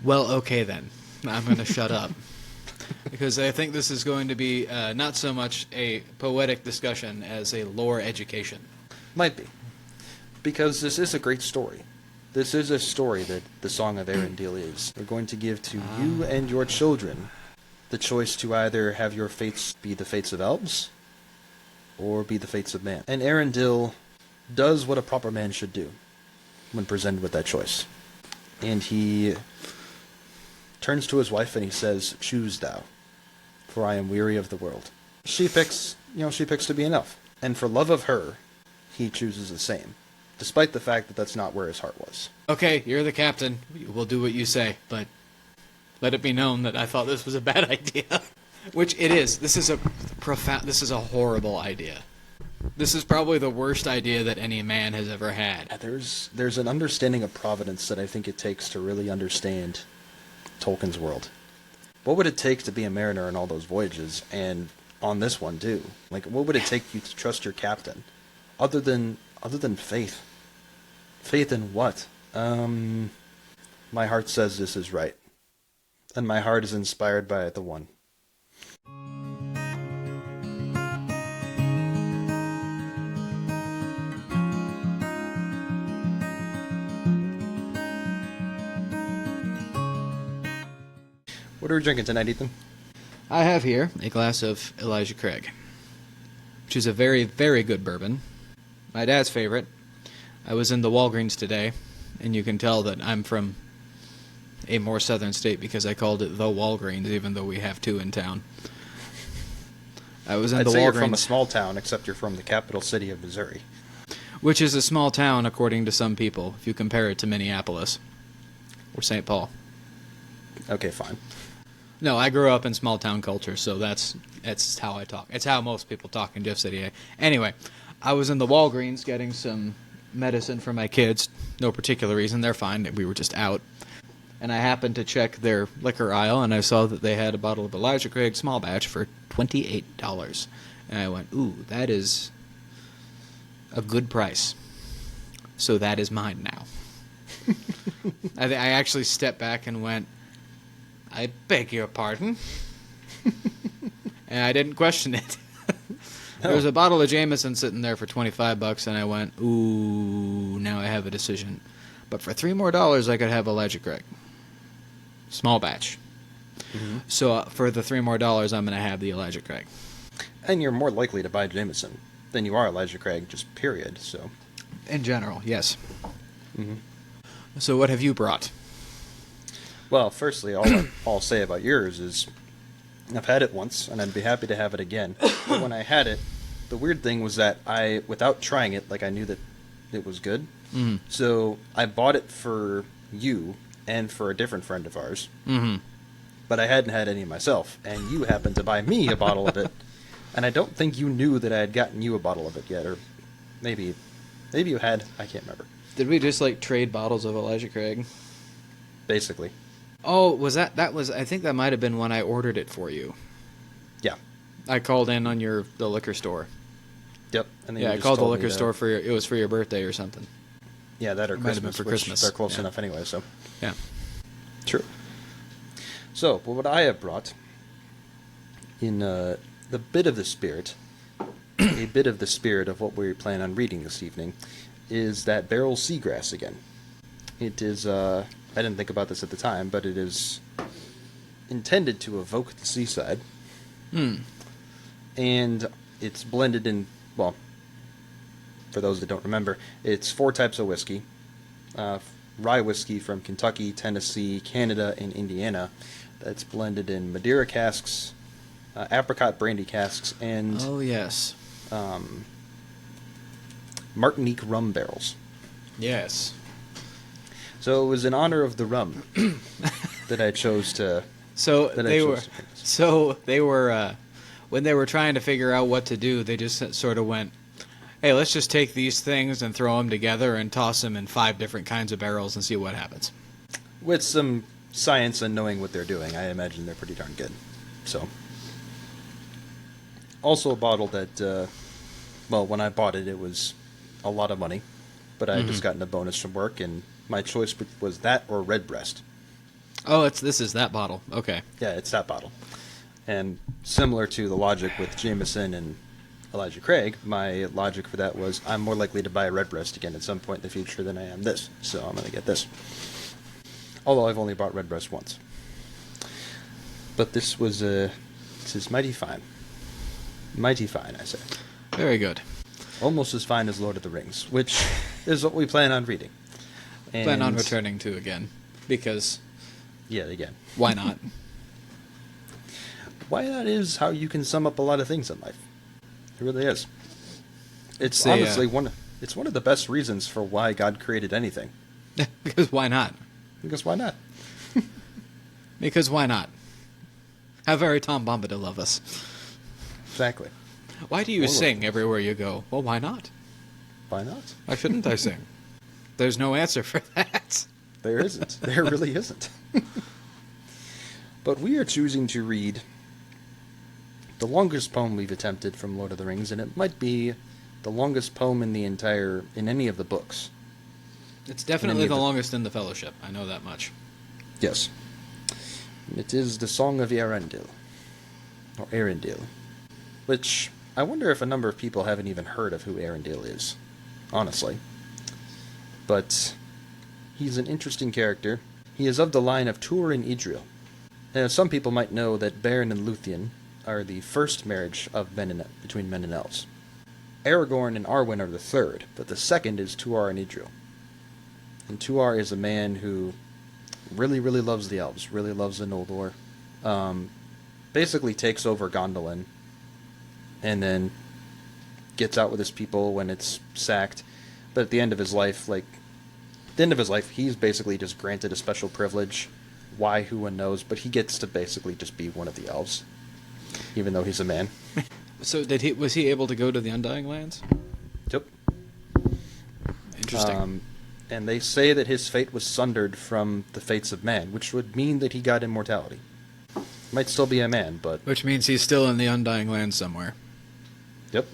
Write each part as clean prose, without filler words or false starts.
Well, okay then. I'm going to shut up. Because I think this is going to be not so much a poetic discussion as a lore education. Might be. Because this is a great story. This is a story that the Song of Earendil is. We're going to give to you and your children the choice to either have your fates be the fates of elves or be the fates of man. And Earendil does what a proper man should do when presented with that choice. And he turns to his wife and he says, "Choose thou, for I am weary of the world." She picks to be an elf. And for love of her, he chooses the same, despite the fact that that's not where his heart was. Okay, you're the captain. We'll do what you say, but let it be known that I thought this was a bad idea. Which it is. This is a horrible idea. This is probably the worst idea that any man has ever had. There's an understanding of providence that I think it takes to really understand Tolkien's world. What would it take to be a mariner in all those voyages, and on this one too? Like, what would it take you to trust your captain, other than faith? Faith in what? My heart says this is right, and my heart is inspired by the one. What are we drinking tonight, Ethan? I have here a glass of Elijah Craig, which is a very, very good bourbon. My dad's favorite. I was in the Walgreens today, and you can tell that I'm from a more southern state because I called it the Walgreens, even though we have two in town. I was in I'd the say Walgreens. You're from a small town, except you're from the capital city of Missouri. Which is a small town, according to some people, if you compare it to Minneapolis or St. Paul. Okay, fine. No, I grew up in small town culture, so that's how I talk. It's how most people talk in Jeff City. Anyway, I was in the Walgreens getting some medicine for my kids. No particular reason. They're fine. We were just out. And I happened to check their liquor aisle, and I saw that they had a bottle of Elijah Craig small batch for $28. And I went, ooh, that is a good price. So that is mine now. I actually stepped back and went, I beg your pardon. And I didn't question it. There was a bottle of Jameson sitting there for $25, and I went, ooh, now I have a decision. But for $3 more, I could have Elijah Craig. Small batch. Mm-hmm. So for the $3 more, I'm going to have the Elijah Craig. And you're more likely to buy Jameson than you are Elijah Craig, just period. So, in general, yes. Mm-hmm. So what have you brought? Well, firstly, all I'll say about yours is I've had it once, and I'd be happy to have it again. But when I had it, the weird thing was that without trying it, I knew that it was good. Mm-hmm. So I bought it for you and for a different friend of ours. Mm-hmm. But I hadn't had any myself, and you happened to buy me a bottle of it. And I don't think you knew that I had gotten you a bottle of it yet, or maybe you had. I can't remember. Did we just trade bottles of Elijah Craig? Basically. Oh, was that was? I think that might have been when I ordered it for you. Yeah. I called in on the liquor store. Yep. And then I called the liquor store for it was for your birthday or something. Yeah, that or Christmas. Might have been for Christmas. They're close enough anyway, so. Yeah. True. So, what I have brought in the bit of the spirit, a bit of the spirit of what we plan on reading this evening, is that barrel seagrass again. It is, I didn't think about this at the time, but it is intended to evoke the seaside. And it's blended in, well, for those that don't remember, it's 4 types of whiskey. Rye whiskey from Kentucky, Tennessee, Canada, and Indiana. That's blended in Madeira casks, apricot brandy casks, and... Oh, yes. Martinique rum barrels. Yes. So it was in honor of the rum that I chose to... they were when they were trying to figure out what to do, they just sort of went, hey, let's just take these things and throw them together and toss them in 5 different kinds of barrels and see what happens. With some science and knowing what they're doing, I imagine they're pretty darn good. So, also a bottle that, when I bought it, it was a lot of money, but I had just gotten a bonus from work, and my choice was that or Redbreast. Oh, this is that bottle. Okay. Yeah, it's that bottle. And similar to the logic with Jameson and Elijah Craig, my logic for that was I'm more likely to buy a Redbreast again at some point in the future than I am this, so I'm going to get this. Although I've only bought Redbreast once. But this is mighty fine. Mighty fine, I say. Very good. Almost as fine as Lord of the Rings, which is what we plan on reading. And Plan on returning to again, because yeah, again. why not? Why not is how you can sum up a lot of things in life. It really is. It's See, honestly one of the best reasons for why God created anything. Because why not? Because why not? Because why not? How very Tom Bombadil love us. Exactly. Why do you Well, sing everywhere you go? Well, why not? Why not? Why shouldn't I sing? There's no answer for that. There isn't. There really isn't. But we are choosing to read the longest poem we've attempted from Lord of the Rings, and it might be the longest poem in any of the books. It's definitely the longest in the Fellowship. I know that much. Yes. It is the Song of Earendil. Or Earendil. Which, I wonder if a number of people haven't even heard of who Earendil is. Honestly. But he's an interesting character. He is of the line of Tuor and Idril. Now, some people might know that Beren and Luthien are the first marriage of between men and elves. Aragorn and Arwen are the third, but the second is Tuor and Idril. And Tuor is a man who really, really loves the elves, really loves the Noldor. Basically takes over Gondolin, and then gets out with his people when it's sacked. But at the end of his life, he's basically just granted a special privilege. Why, who one knows, but he gets to basically just be one of the elves, even though he's a man. So was he able to go to the Undying Lands? Yep. Interesting. And they say that his fate was sundered from the fates of man, which would mean that he got immortality. Might still be a man, but... Which means he's still in the Undying Lands somewhere. Yep.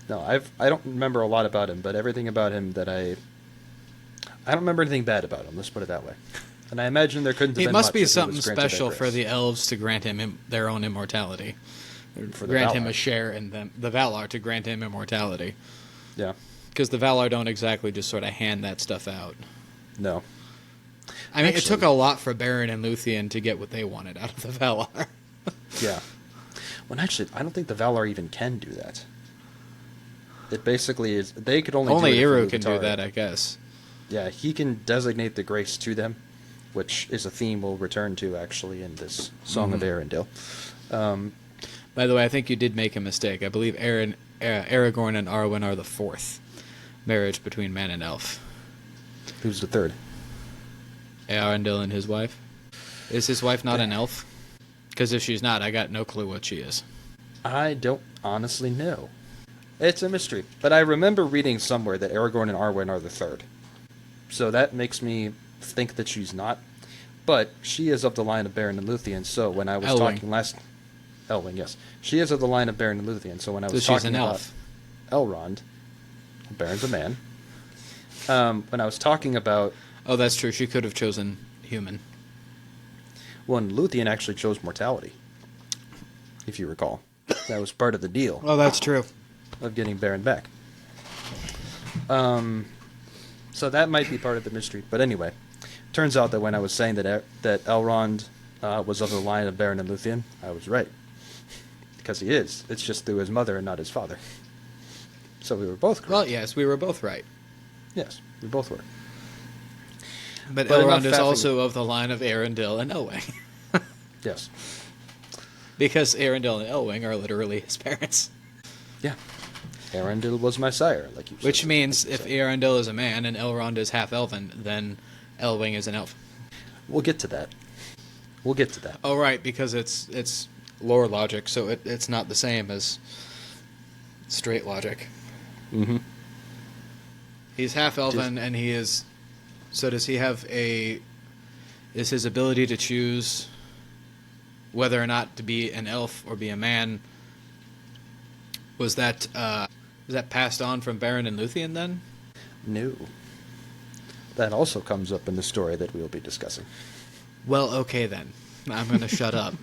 No, I don't remember a lot about him, but everything about him that I don't remember anything bad about him, let's put it that way. And I imagine there couldn't have been It must much be if he something was granted special that for grace. the elves to grant him their own immortality. For the Grant him Valar. a share in them. The Valar to grant him immortality. Yeah. Because the Valar don't exactly just sort of hand that stuff out. No. I mean, Actually- it took a lot for Beren and Luthien to get what they wanted out of the Valar. Yeah. Well, actually, I don't think the Valar even can do that. It basically is... They could only Only do it if Eru can do Ilúvatar- that, I guess. Yeah, he can designate the grace to them, which is a theme we'll return to, actually, in this Song of Earendil. By the way, I think you did make a mistake. I believe Aragorn and Arwen are the fourth marriage between man and elf. Who's the third? Earendil and his wife. Is his wife not an elf? Because if she's not, I got no clue what she is. I don't honestly know. It's a mystery. But I remember reading somewhere that Aragorn and Arwen are the third. So that makes me think that she's not. But she is of the line of Beren and Luthien, so when I was Elwing. talking last... Elwing, yes. She is of the line of Beren and Luthien, so when I So was she's talking an about elf. Elrond... Beren's a man. When I was talking about... Oh, that's true. She could have chosen human. When Luthien actually chose mortality, if you recall. That was part of the deal Oh, that's true. of getting Beren back. So that might be part of the mystery. But anyway, turns out that when I was saying that Elrond was of the line of Beren and Luthien, I was right. Because he is. It's just through his mother and not his father. So we were both correct. Well, yes, we were both right. Yes, we both were. But But enough Elrond is faffing. also of the line of Earendil and Elwing. Yes. Because Earendil and Elwing are literally his parents. Yeah. Earendil was my sire, like you said. Which means Like if you said. Earendil is a man and Elrond is half-elven, then Elwing is an elf. We'll get to that. We'll get to that. Oh, right, because it's lore logic, so it's not the same as straight logic. Mm-hmm. He's half-elven, and he is... So does he have a... Is his ability to choose whether or not to be an elf or be a man... Was that passed on from Beren and Luthien, then? No. That also comes up in the story that we'll be discussing. Well, okay then. I'm going to shut up.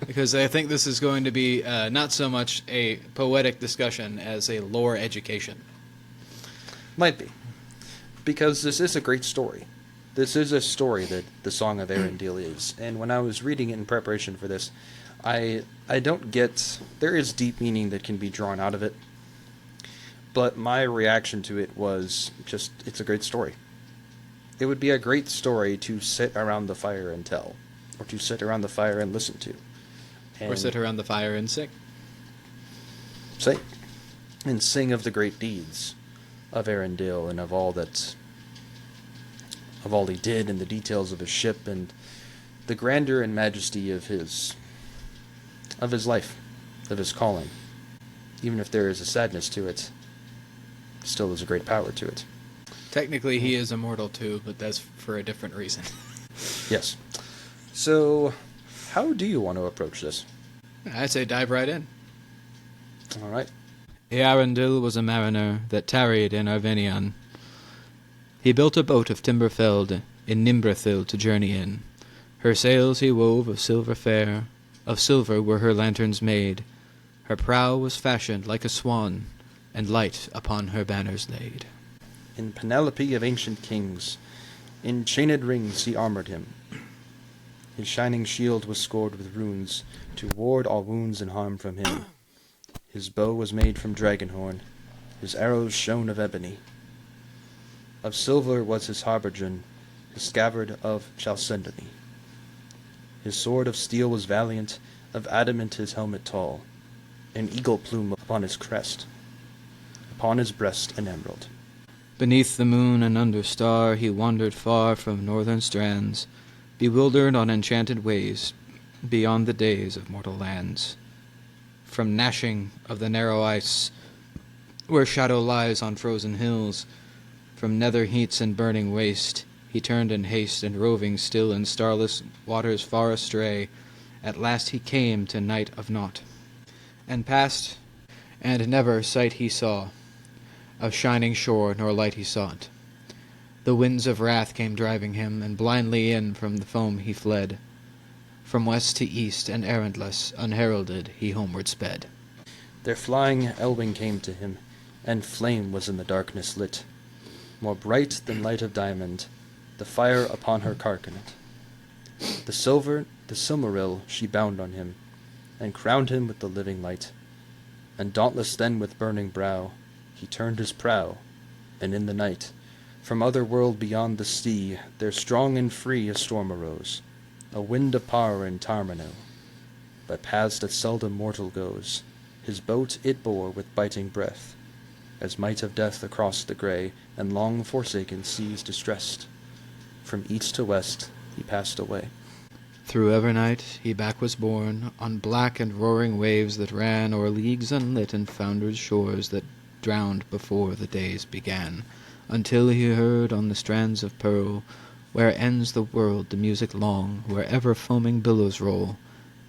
Because I think this is going to be not so much a poetic discussion as a lore education. Might be. Because this is a great story. This is a story that the Song of Earendil is. And when I was reading it in preparation for this, I don't get... There is deep meaning that can be drawn out of it. But my reaction to it was just, it's a great story. It would be a great story to sit around the fire and tell. Or to sit around the fire and listen to. Or sit around the fire and sing. Say. And sing of the great deeds of Earendil and of all he did and the details of his ship and the grandeur and majesty of his life, of his calling. Even if there is a sadness to it, still there's a great power to it. Technically he is immortal too, but that's for a different reason. Yes. So, how do you want to approach this? I'd say dive right in. All right. Earendil was a mariner that tarried in Arvenion. He built a boat of timber felled in Nimbrathil to journey in. Her sails he wove of silver fair, of silver were her lanterns made. Her prow was fashioned like a swan, and light upon her banners laid. In Penelope of ancient kings, in chained rings he armored him. His shining shield was scored with runes, to ward all wounds and harm from him. His bow was made from dragonhorn, his arrows shone of ebony. Of silver was his habergeon, his scabbard of chalcedony. His sword of steel was valiant, of adamant his helmet tall, an eagle plume upon his crest, upon his breast an emerald. Beneath the moon and under star he wandered far from northern strands, bewildered on enchanted ways, beyond the days of mortal lands. From gnashing of the narrow ice, where shadow lies on frozen hills, from nether heats and burning waste, he turned in haste, and roving still in starless waters far astray, at last he came to night of naught, and passed, and never sight he saw, of shining shore nor light he sought. The winds of wrath came driving him, and blindly in from the foam he fled. From west to east, and errandless, unheralded, he homeward sped. There flying Elwing came to him, and flame was in the darkness lit, more bright than light of diamond, the fire upon her carcanet. The Silmaril she bound on him, and crowned him with the living light. And dauntless then with burning brow, he turned his prow, and in the night, from other world beyond the sea, there strong and free a storm arose, a wind of power in Tarmano. By paths that seldom mortal goes, his boat it bore with biting breath, as might of death across the grey and long forsaken seas distressed. From east to west he passed away. Through evernight he back was borne, on black and roaring waves that ran o'er leagues unlit and foundered shores that drowned before the days began, until he heard on the strands of pearl, where ends the world, the music long, where ever foaming billows roll,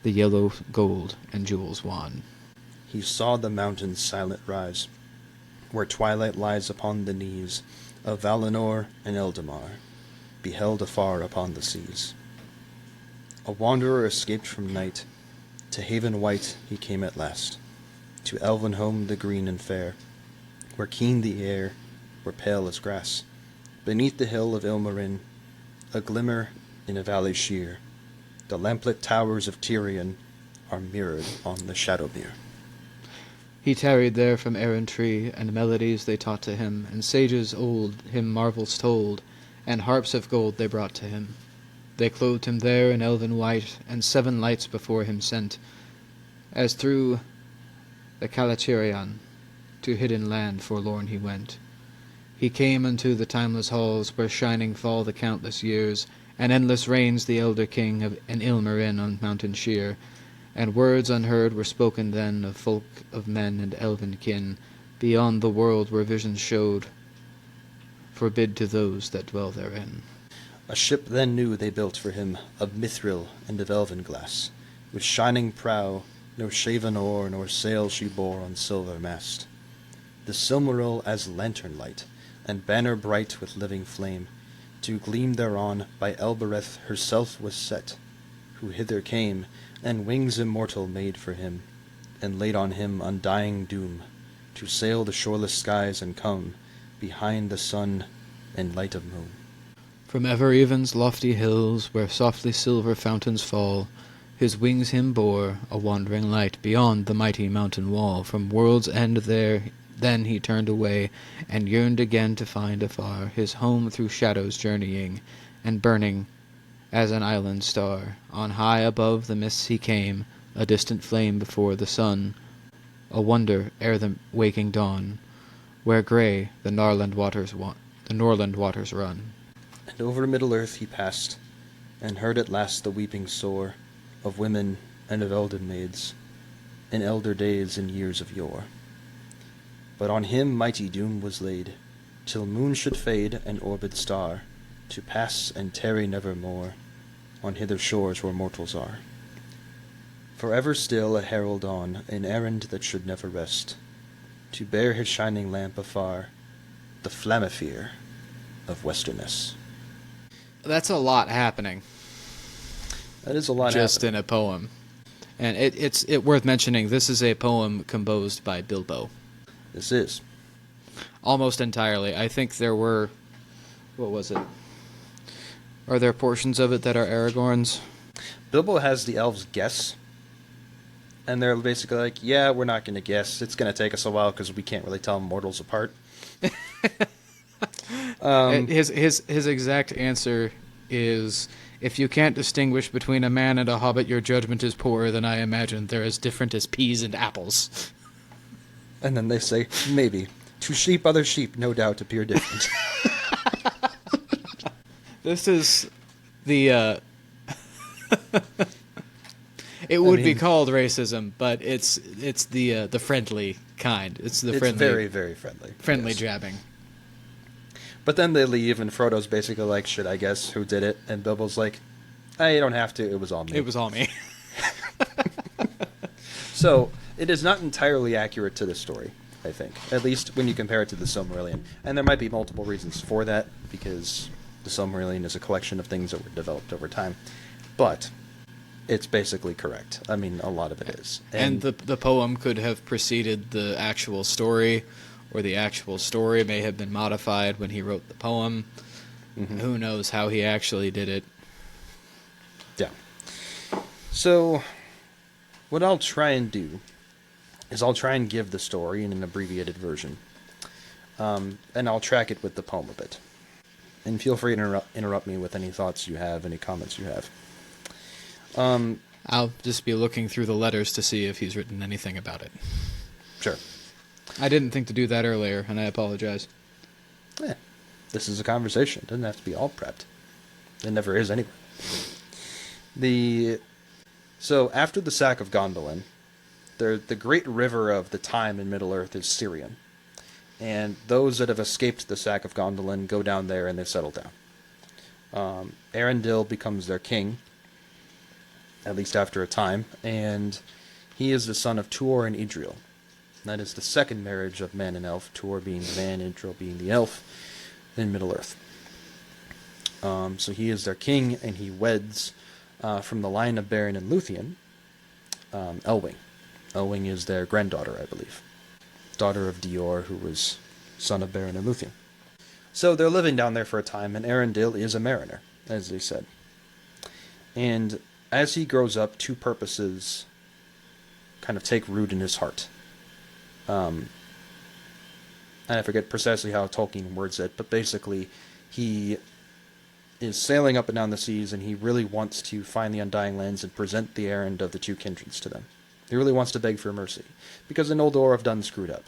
the yellow gold and jewels wan. He saw the mountains silent rise, where twilight lies upon the knees of Valinor and Eldamar, beheld afar upon the seas. A wanderer escaped from night, to haven white he came at last, to elven home the green and fair, where keen the air, where pale as grass, beneath the hill of Ilmarin, a glimmer in a valley sheer, the lamplit towers of Tyrion are mirrored on the Shadowmere. He tarried there from errantry, and melodies they taught to him, and sages old him marvels told, and harps of gold they brought to him. They clothed him there in elven white, and 7 lights before him sent, as through the Calatirion to hidden land forlorn he went. He came unto the timeless halls, where shining fall the countless years, and endless reigns the elder king of an Ilmarin on mountain sheer, and words unheard were spoken then of folk of men and elven kin, beyond the world where visions showed, forbid to those that dwell therein. A ship then new they built for him, of mithril and of elven glass, with shining prow, no shaven oar nor sail she bore on silver mast. The Silmaril as lantern light, and banner bright with living flame, to gleam thereon by Elbereth herself was set, who hither came, and wings immortal made for him, and laid on him undying doom, to sail the shoreless skies and come behind the sun and light of moon. From ever even's lofty hills, where softly silver fountains fall, his wings him bore, a wandering light, beyond the mighty mountain wall. From world's end there then he turned away, and yearned again to find afar his home through shadows journeying, and burning as an island star. On high above the mists he came, a distant flame before the sun, a wonder ere the waking dawn, where grey the Norland waters run. And over Middle-earth he passed, and heard at last the weeping sore of women and of elder maids, in elder days and years of yore. But on him mighty doom was laid, till moon should fade and orbed star, to pass and tarry nevermore on hither shores where mortals are. For ever still a herald on an errand that should never rest, to bear his shining lamp afar, the flamifere of Westerness. That's a lot happening. That is a lot just happening. in a poem. And it's worth mentioning, this is a poem composed by Bilbo. This is. Almost entirely. I think there were... What was it? Are there portions of it that are Aragorn's? Bilbo has the elves guess, and they're basically like, yeah, we're not going to guess. It's going to take us a while because we can't really tell mortals apart. His exact answer is, if you can't distinguish between a man and a hobbit, your judgment is poor, then I imagine they're as different as peas and apples. And then they say, maybe. To sheep other sheep no doubt appear different. This is the... It would be called racism, but it's the friendly kind. It's friendly, very, very friendly. Friendly yes. jabbing. But then they leave, and Frodo's basically like, should I guess who did it? And Bilbo's like, you don't have to, it was all me. It was all me. So, it is not entirely accurate to the story, I think. At least when you compare it to the Silmarillion. And there might be multiple reasons for that, because the Silmarillion is a collection of things that were developed over time. But it's basically correct. I mean, a lot of it is. And the poem could have preceded the actual story, or the actual story may have been modified when he wrote the poem. Mm-hmm. Who knows how he actually did it. Yeah. So, what I'll try and do is I'll try and give the story in an abbreviated version. And I'll track it with the poem a bit. And feel free to interrupt me with any thoughts you have, any comments you have. I'll just be looking through the letters to see if he's written anything about it. Sure. I didn't think to do that earlier, and I apologize. This is a conversation. It doesn't have to be all prepped. It never is anyway. So after the sack of Gondolin, the great river of the time in Middle-earth is Sirion. And those that have escaped the sack of Gondolin go down there and they settle down. Earendil becomes their king, at least after a time, and he is the son of Tuor and Idril. That is the second marriage of man and elf, Tuor being the man, Idril being the elf, in Middle-earth. So he is their king, and he weds, from the line of Beren and Luthien, Elwing. Elwing is their granddaughter, I believe. Daughter of Dior, who was son of Beren and Luthien. So they're living down there for a time, and Earendil is a mariner, as they said. And as he grows up, two purposes kind of take root in his heart. And I forget precisely how Tolkien words it, but basically he is sailing up and down the seas, and he really wants to find the Undying Lands and present the errand of the two kindreds to them. He really wants to beg for mercy, because the Noldor have done screwed up.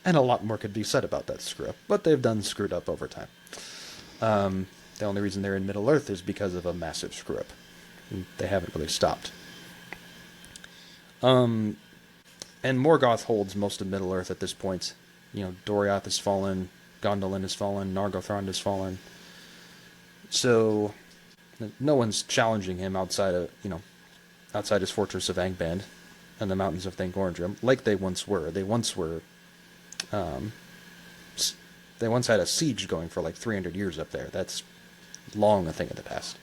And a lot more could be said about that screw up, but they've done screwed up over time. The only reason they're in Middle-earth is because of a massive screw up. They haven't really stopped. And Morgoth holds most of Middle-earth at this point. You know, Doriath has fallen, Gondolin has fallen, Nargothrond has fallen. So, no one's challenging him outside his fortress of Angband and the mountains of Thangorndrim, like they once were. They They once had a siege going for like 300 years up there. That's long a thing in the past.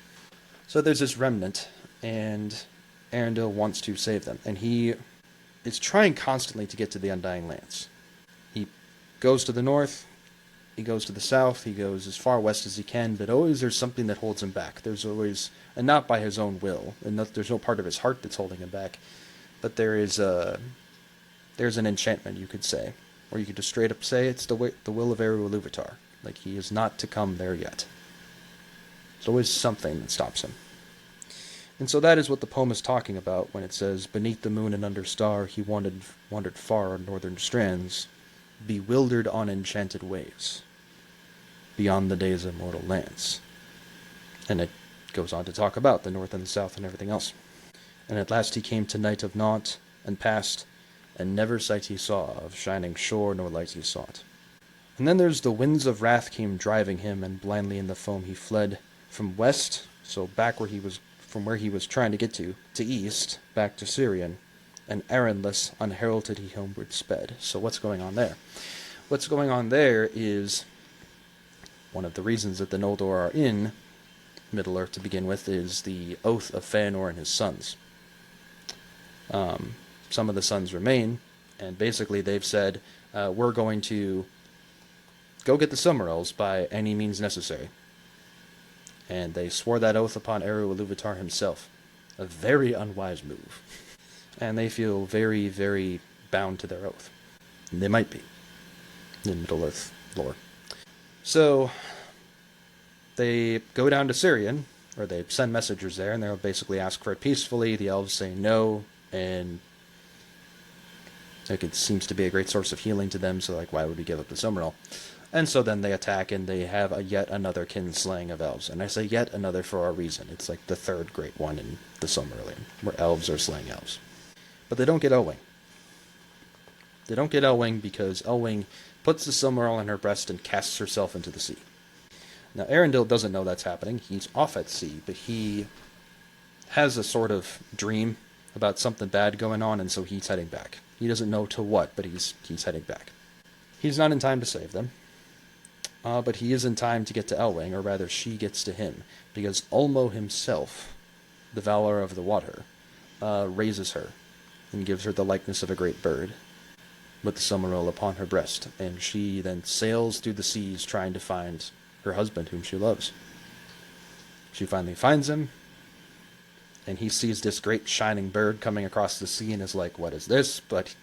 So there's this remnant, and Eärendil wants to save them, and he is trying constantly to get to the Undying Lands. He goes to the north, he goes to the south, he goes as far west as he can, but always there's something that holds him back. There's always, and not by his own will, and there's no part of his heart that's holding him back, but there's an enchantment, you could say, or you could just straight up say it's the will of Eru Iluvatar. Like, he is not to come there yet. There's always something that stops him. And so that is what the poem is talking about when it says, "Beneath the moon and under star, he wandered far on northern strands, bewildered on enchanted ways, beyond the day's immortal lands." And it goes on to talk about the north and the south and everything else. "And at last he came to night of naught, and passed, and never sight he saw of shining shore nor light he sought. And then there's the winds of wrath came driving him, and blindly in the foam he fled from west," so back from where he was trying to get to east, back to Syrian, "and errandless, unheralded he homeward sped." So what's going on there? What's going on there is one of the reasons that the Noldor are in Middle-earth to begin with is the oath of Fëanor and his sons. Some of the sons remain, and basically they've said, we're going to go get the Silmarils by any means necessary. And they swore that oath upon Eru Iluvatar himself. A very unwise move. And they feel very, very bound to their oath. And they might be, in Middle-earth lore. So, they go down to Syrian, or they send messengers there, and they'll basically ask for it peacefully. The elves say no, and like, it seems to be a great source of healing to them, so like, why would we give up the Silmaril? And so then they attack, and they have yet another kinslaying of elves. And I say yet another for a reason. It's like the third great one in the Silmarillion, where elves are slaying elves. But they don't get Elwing. They don't get Elwing because Elwing puts the Silmaril in her breast and casts herself into the sea. Now, Eärendil doesn't know that's happening. He's off at sea, but he has a sort of dream about something bad going on, and so he's heading back. He doesn't know to what, but he's heading back. He's not in time to save them. But he is in time to get to Elwing, or rather she gets to him, because Ulmo himself, the Valor of the Water, raises her, and gives her the likeness of a great bird, with the Silmaril upon her breast, and she then sails through the seas trying to find her husband, whom she loves. She finally finds him, and he sees this great shining bird coming across the sea, and is like, what is this? But,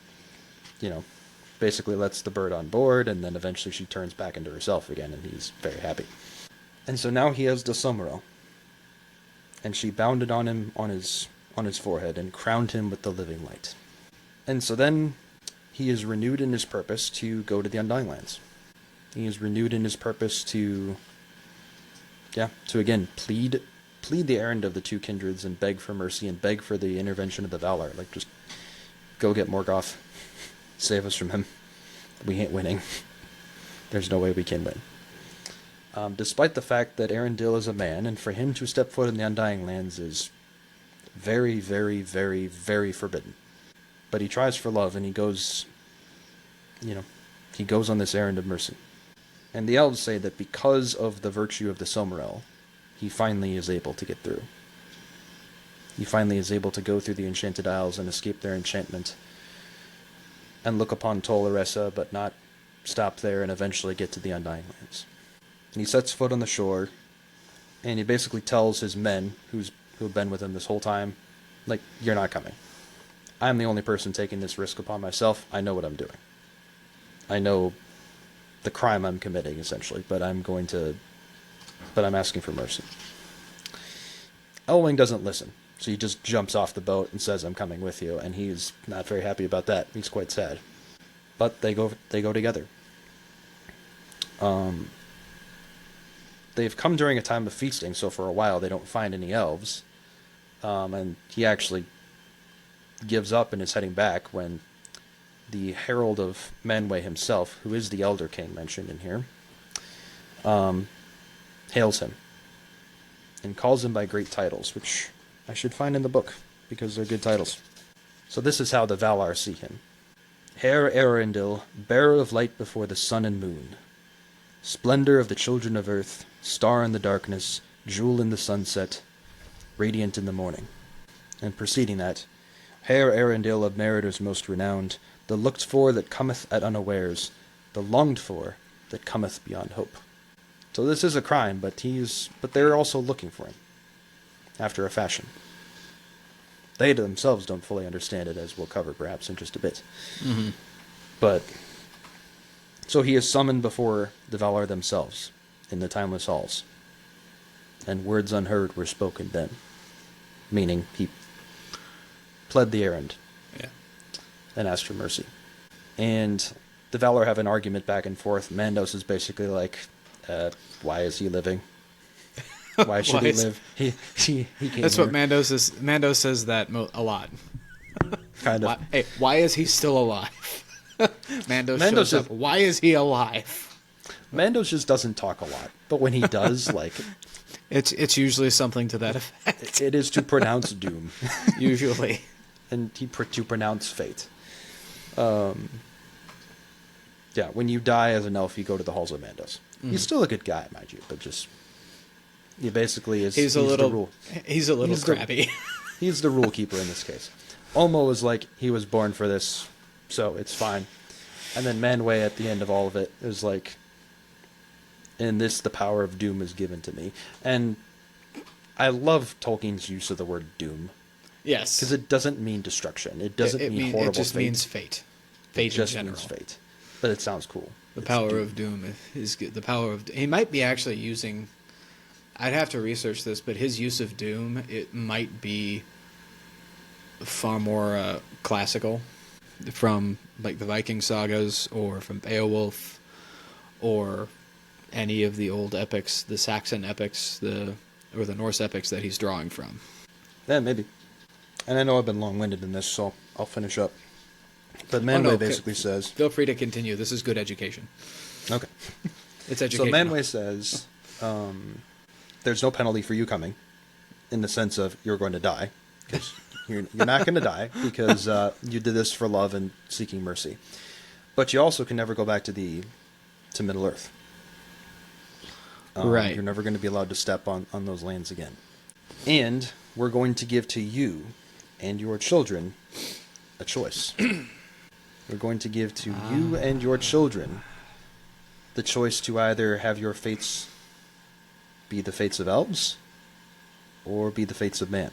basically lets the bird on board, and then eventually she turns back into herself again, and he's very happy. And so now he has the Silmaril, and she bound it on him on his forehead, and crowned him with the living light. And so then he is renewed in his purpose to go to the Undying Lands. He is renewed in his purpose to again plead the errand of the two kindreds, and beg for mercy, and beg for the intervention of the Valar. Like, just go get Morgoth. Save us from him. We ain't winning. There's no way we can win. Despite the fact that Eärendil is a man, and for him to step foot in the Undying Lands is very, very, very, very forbidden. But he tries for love, and he goes on this errand of mercy. And the elves say that because of the virtue of the Silmaril, he finally is able to get through. He finally is able to go through the Enchanted Isles and escape their enchantment, and look upon Tol Eressëa, but not stop there, and eventually get to the Undying Lands. And he sets foot on the shore, and he basically tells his men, who have been with him this whole time, like, you're not coming. I'm the only person taking this risk upon myself. I know what I'm doing. I know the crime I'm committing, essentially, but I'm asking for mercy. Elwing doesn't listen. So he just jumps off the boat and says, I'm coming with you, and he's not very happy about that. He's quite sad. But they go together. They've come during a time of feasting, so for a while they don't find any elves. And he actually gives up and is heading back when the Herald of Manwë himself, who is the Elder King mentioned in here, hails him and calls him by great titles, which I should find in the book, because they're good titles. So this is how the Valar see him. Heir Eärendil, bearer of light before the sun and moon, Splendor of the children of earth, star in the darkness, jewel in the sunset, radiant in the morning. And preceding that, Heir Earendil of Meridors most renowned, the looked for that cometh at unawares, the longed for that cometh beyond hope. So this is a crime, but they're also looking for him, after a fashion. They themselves don't fully understand it, as we'll cover perhaps in just a bit. Mm-hmm. But so he is summoned before the Valar themselves in the timeless halls, and words unheard were spoken then, meaning he pled the errand, and asked for mercy. And the Valar have an argument back and forth. Mandos is basically like, why is he living? Why should he live? He came That's here. what Mando says. Mando says that a lot. Kind of. Why is he still alive? Mando shows up. Why is he alive? Mandos just doesn't talk a lot, but when he does, like, it's usually something to that effect. it is to pronounce doom, Usually, and to pronounce fate. Yeah, when you die as an elf, you go to the halls of Mandos. Mm-hmm. He's still a good guy, mind you, but just he basically is. He's a little crabby. He's the rule keeper in this case. Olmo was like, he was born for this, so it's fine. And then Manwë at the end of all of it is like, in this the power of doom is given to me. And I love Tolkien's use of the word doom. Yes. Because it doesn't mean destruction. It doesn't mean horrible fate. It just means fate. Fate just in general. means fate. But it sounds cool. The power of doom is good. The power of... He might be actually using... I'd have to research this, but his use of doom, it might be far more classical from like the Viking sagas or from Beowulf or any of the old epics, the Saxon epics, or the Norse epics that he's drawing from. Yeah, maybe. And I know I've been long-winded in this, so I'll finish up. But Manwë basically says... Feel free to continue. This is good education. Okay. It's education. So Manwë says, there's no penalty for you coming, in the sense of you're going to die, because you're not going to die, because you did this for love and seeking mercy. But you also can never go back to Middle-earth. Right. You're never going to be allowed to step on those lands again. And we're going to give to you and your children a choice. We're going to give to you and your children the choice to either have your fates be the fates of elves or be the fates of man.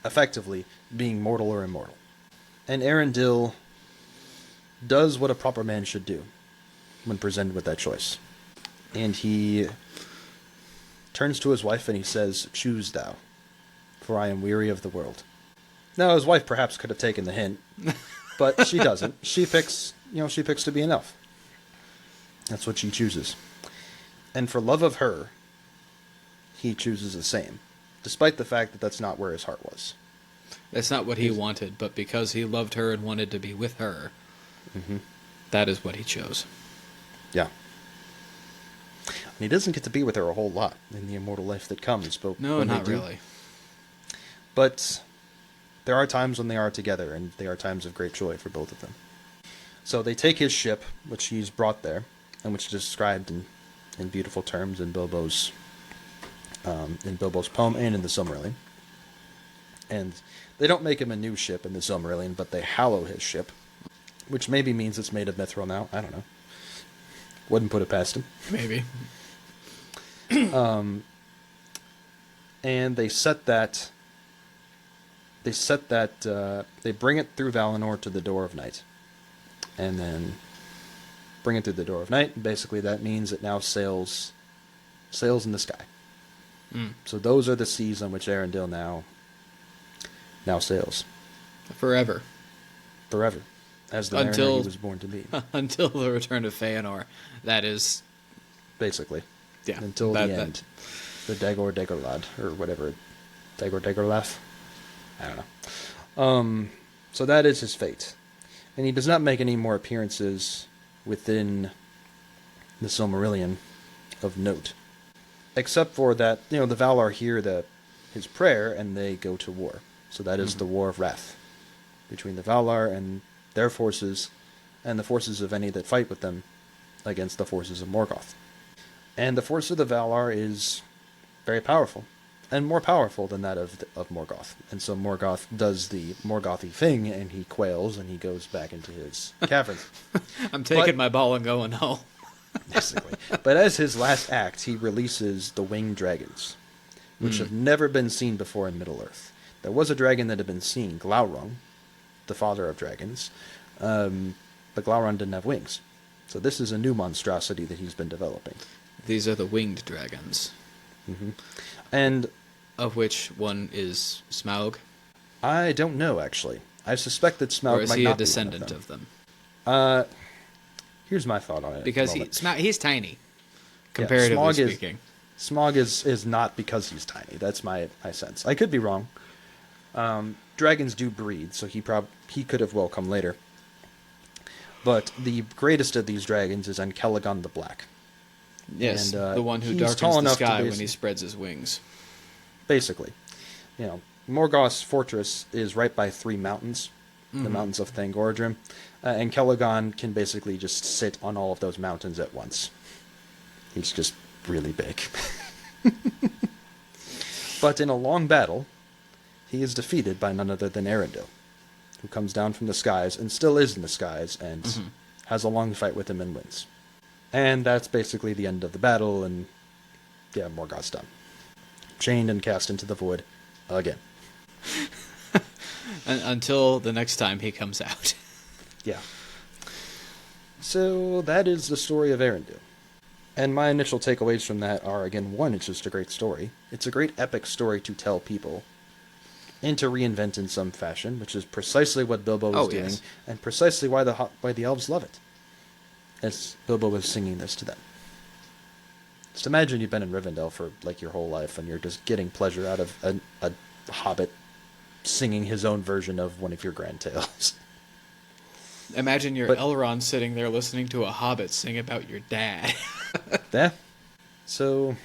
Effectively, being mortal or immortal. And Earendil does what a proper man should do when presented with that choice. And he turns to his wife and he says, "Choose thou, for I am weary of the world." Now, his wife perhaps could have taken the hint, but she doesn't. She picks to be an elf. That's what she chooses. And for love of her, he chooses the same, despite the fact that that's not where his heart was. That's not what he wanted, but because he loved her and wanted to be with her, that is what he chose. Yeah. And he doesn't get to be with her a whole lot in the immortal life that comes. But no, not really. But there are times when they are together, and they are times of great joy for both of them. So they take his ship, which he's brought there, and which is described in beautiful terms in Bilbo's poem and in the Silmarillion. And they don't make him a new ship in the Silmarillion, but they hallow his ship, which maybe means it's made of mithril now. I don't know. Wouldn't put it past him. Maybe. And they bring it through Valinor to the Door of Night. And then bring it through the Door of Night. Basically, that means it now sails in the sky. So those are the seas on which Earendil now sails. Forever. As the mariner he was born to be. Until the return of Feanor. That is... Basically. Yeah. Until the end. The Dagor Dagorlad, or whatever. Dagor Dagorlaf? I don't know. So that is his fate. And he does not make any more appearances within the Silmarillion of note. Except for that, the Valar hear his prayer and they go to war. So that is the War of Wrath between the Valar and their forces and the forces of any that fight with them against the forces of Morgoth. And the force of the Valar is very powerful, and more powerful than that of Morgoth. And so Morgoth does the Morgothy thing, and he quails, and he goes back into his caverns. I'm taking my ball and going home. Basically. But as his last act, he releases the winged dragons, which have never been seen before in Middle-earth. There was a dragon that had been seen, Glaurung, the father of dragons, but Glaurung didn't have wings. So this is a new monstrosity that he's been developing. These are the winged dragons. Mm-hmm. And of which one is Smaug? I don't know, actually. I suspect that Smaug or is might he not a descendant be one of them? Here's my thought on it. Because he's tiny, comparatively speaking. Smaug is not because he's tiny. That's my sense. I could be wrong. Dragons do breed, so he could have well come later. But the greatest of these dragons is Ankelagon the Black. Yes, and, the one who he's tall darkens the enough to sky when he spreads his wings. Basically. Morgoth's fortress is right by 3 mountains, the mountains of Thangordrim, and Celegon can basically just sit on all of those mountains at once. He's just really big. But in a long battle, he is defeated by none other than Earendil, who comes down from the skies, and still is in the skies, and has a long fight with him and wins. And that's basically the end of the battle, and yeah, Morgoth's done. Chained and cast into the void again. Until the next time he comes out. Yeah. So that is the story of Earendil. And my initial takeaways from that are, again, one, it's just a great story. It's a great epic story to tell people, and to reinvent in some fashion, which is precisely what Bilbo was doing, yes. and precisely why the elves love it. As Bilbo was singing this to them. Just imagine you've been in Rivendell for your whole life, and you're just getting pleasure out of a hobbit singing his own version of one of your grand tales. Imagine you're Elrond sitting there listening to a hobbit sing about your dad. Yeah. So,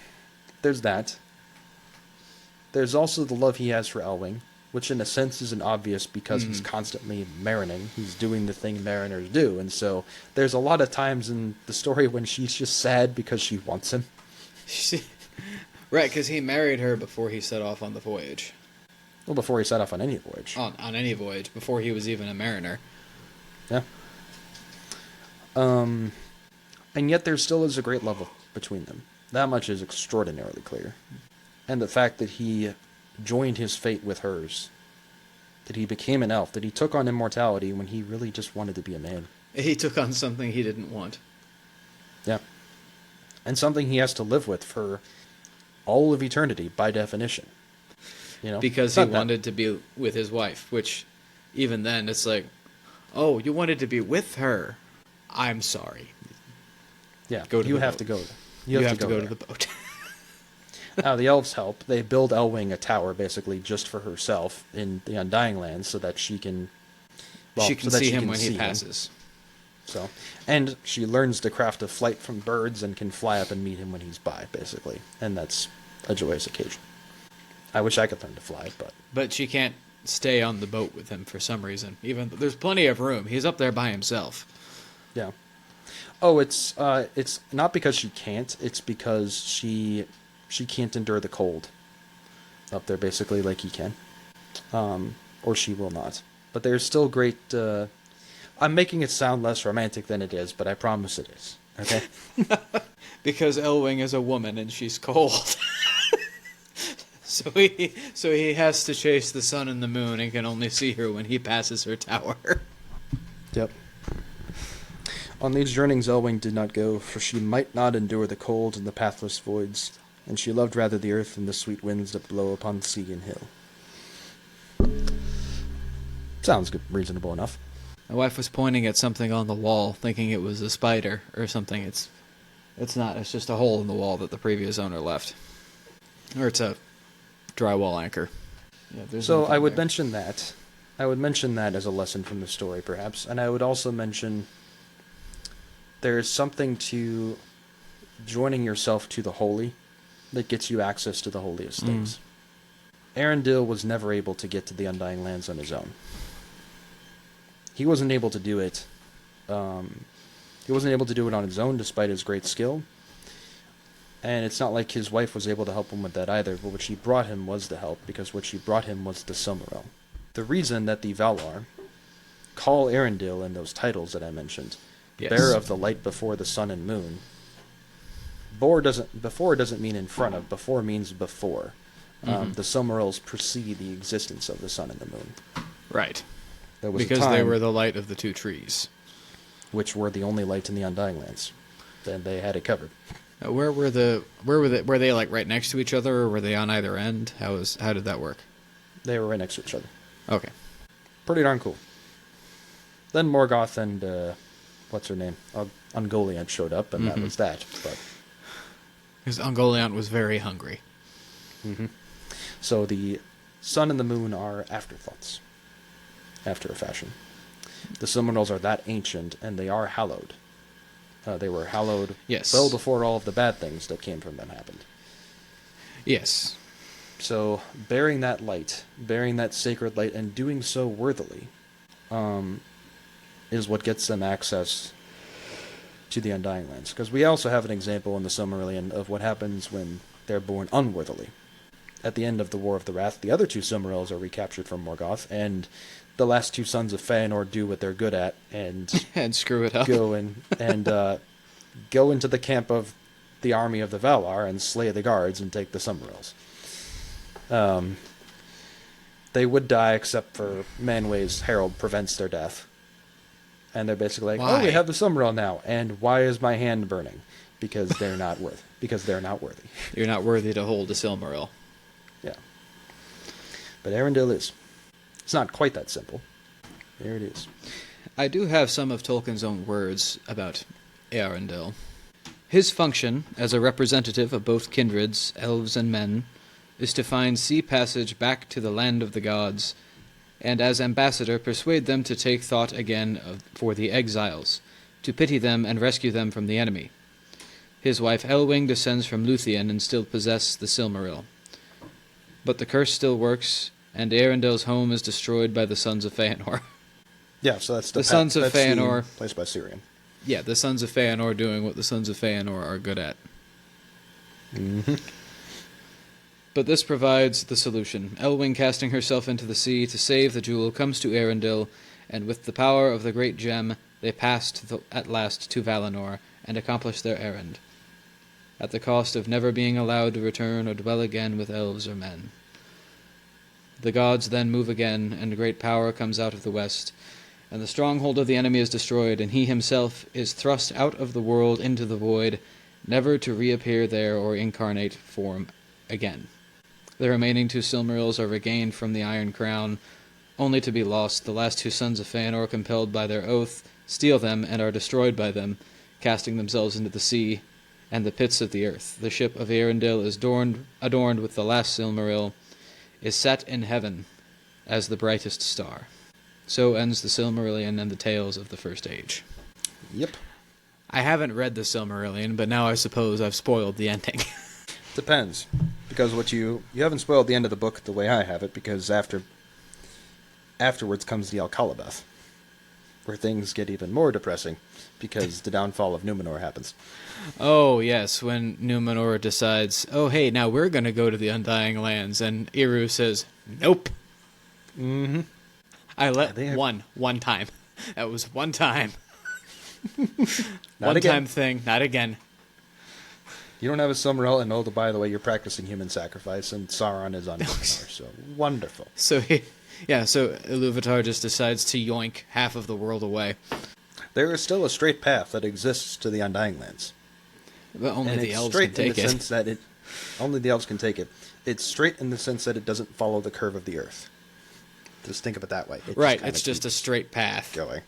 there's that. There's also the love he has for Elwing, which in a sense isn't obvious because he's constantly marining. He's doing the thing mariners do, and so there's a lot of times in the story when she's just sad because she wants him. Right, because he married her before he set off on the voyage. Well, before he set off on any voyage. On any voyage, before he was even a mariner. Yeah. And yet there still is a great love between them. That much is extraordinarily clear. And the fact that he joined his fate with hers, that he became an elf, that he took on immortality when he really just wanted to be a man. He took on something he didn't want. Yeah. And something he has to live with for all of eternity, by definition. Because he wanted to be with his wife, which, even then, it's like, oh, you wanted to be with her. I'm sorry. Yeah, You have to go. You have to go to the boat. Now, the elves help. They build Elwing a tower, basically, just for herself in the Undying Lands, so that she can... Well, she can see him when he passes. So, and she learns the craft of flight from birds and can fly up and meet him when he's by, basically. And that's a joyous occasion. I wish I could learn to fly, but... But she can't stay on the boat with him for some reason. Even there's plenty of room. He's up there by himself. Yeah. Oh, it's not because she can't. It's because she can't endure the cold up there, basically, like he can. Or she will not. But there's still great... I'm making it sound less romantic than it is, but I promise it is. Okay? Because Elwing is a woman and she's cold. So he has to chase the sun and the moon and can only see her when he passes her tower. Yep. On these journeys Elwing did not go, for she might not endure the cold and the pathless voids, and she loved rather the earth and the sweet winds that blow upon sea and hill. Sounds good, reasonable enough. My wife was pointing at something on the wall, thinking it was a spider or something. It's not. It's just a hole in the wall that the previous owner left. Or it's a drywall anchor. Yeah, so I would mention that. I would mention that as a lesson from the story, perhaps. And I would also mention there is something to joining yourself to the holy that gets you access to the holiest things. Earendil was never able to get to the Undying Lands on his own. He wasn't able to do it. He wasn't able to do it on his own, despite his great skill. And it's not like his wife was able to help him with that either, but what she brought him was the help, because what she brought him was the Silmaril. The reason that the Valar call Earendil in those titles that I mentioned, Yes. Bearer of the Light before the sun and moon, before doesn't mean in front of, before means before. The Silmarils precede the existence of the sun and the moon. Right. There was Because a time they were the light of the two trees. which were the only light in the Undying Lands. Then they had it covered. Where were they like right next to each other, or were they on either end? How did that work? They were right next to each other. Okay. Pretty darn cool. Then Morgoth and what's her name? Ungoliant showed up, and that was that. But Because Ungoliant was very hungry. so the sun and the moon are afterthoughts, after a fashion. The Silmarils are that ancient, and they are hallowed. They were hallowed Yes. well before all of the bad things that came from them happened. Yes. So bearing that light, bearing that sacred light, and doing so worthily, is what gets them access to the Undying Lands. Because we also have an example in the Silmarillion of what happens when they're born unworthily. At the end of the War of the Wrath, the other two Silmarils are recaptured from Morgoth, and the last two sons of Feanor do what they're good at, and And screw it up. go into the camp of the army of the Valar and slay the guards and take the Silmarils. They would die, except for Manway's herald prevents their death. And they're basically like, Why? "Oh, we have the Silmaril now, and why is my hand burning? Because they're not worth. Because they're not worthy." You're not worthy to hold a Silmaril. Yeah. But Earendil is. It's not quite that simple. There it is. I do have some of Tolkien's own words about Earendil. His function, as a representative of both kindreds, elves and men, is to find sea passage back to the land of the gods, and as ambassador persuade them to take thought again for the exiles, to pity them and rescue them from the enemy. His wife Elwing descends from Luthien and still possesses the Silmaril. But the curse still works, and Earendil's home is destroyed by the sons of Feanor. Yeah, so that's The Sons of that's Feanor. Placed by Syrian. Yeah, the Sons of Feanor doing what the Sons of Feanor are good at. But this provides the solution. Elwing, casting herself into the sea to save the jewel, comes to Earendil, and with the power of the great gem, they pass at last to Valinor, and accomplish their errand, at the cost of never being allowed to return or dwell again with elves or men. The gods then move again, and great power comes out of the west, and the stronghold of the enemy is destroyed, and he himself is thrust out of the world into the void, never to reappear there or incarnate form again. The remaining two Silmarils are regained from the Iron Crown, only to be lost. The last two sons of Feanor, compelled by their oath, steal them and are destroyed by them, casting themselves into the sea and the pits of the earth. The ship of Earendil is adorned with the last Silmaril, is set in heaven as the brightest star. So ends the Silmarillion and the tales of the First Age. Yep. I haven't read the Silmarillion, but now I suppose I've spoiled the ending. Depends. Because you haven't spoiled the end of the book the way I have it, because afterwards comes the Alcalabeth, where things get even more depressing, because the downfall of Numenor happens. Oh, yes, when Numenor decides, oh, hey, now we're going to go to the Undying Lands, and Eru says, nope. Mm-hmm. I let They have- one time. That was one time. Not One again. time thing, not again. You don't have a Silmaril, and by the way, you're practicing human sacrifice, and Sauron is on Numenor, so wonderful. So, so Iluvatar just decides to yoink half of the world away. There is still a straight path that exists to the Undying Lands. But only And the it's elves straight can in the take it. sense that only the elves can take it. It's straight in the sense that it doesn't follow the curve of the Earth. Just think of it that way. It Right, kinda it's just a keeps straight path going.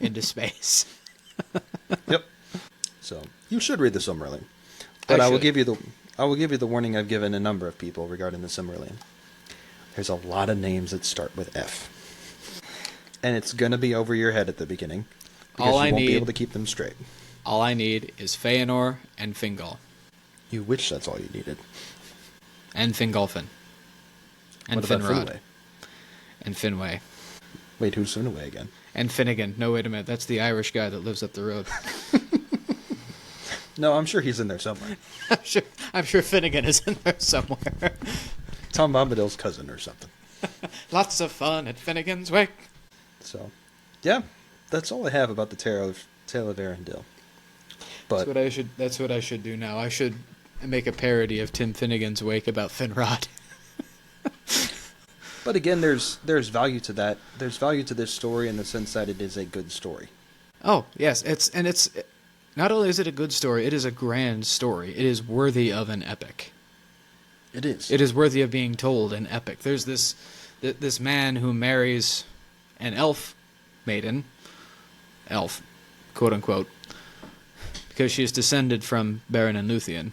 into space. Yep. So you should read the Silmarillion, but I will should. give you the warning I've given a number of people regarding the Silmarillion. There's a lot of names that start with F, and it's gonna be over your head at the beginning because All you I won't be need- able to keep them straight. All I need is Feanor and Fingal. You wish that's all you needed. And Fingolfin. And What about Finrod. Finwë? And Finwë. Wait, who's Finwë again? And Finnegan. No, wait a minute. That's the Irish guy that lives up the road. No, I'm sure he's in there somewhere. I'm sure Finnegan is in there somewhere. Tom Bombadil's cousin or something. Lots of fun at Finnegan's Wake. So, yeah, that's all I have about the Tale of Earendil. But That's what I should do now. I should make a parody of Tim Finnegan's Wake about Finrod. But again, there's value to that. There's value to this story in the sense that it is a good story. Oh yes, it's not only is it a good story, it is a grand story. It is worthy of an epic. It is. It is worthy of being told an epic. There's this man who marries an elf maiden, quote unquote, because she is descended from Beren and Luthien,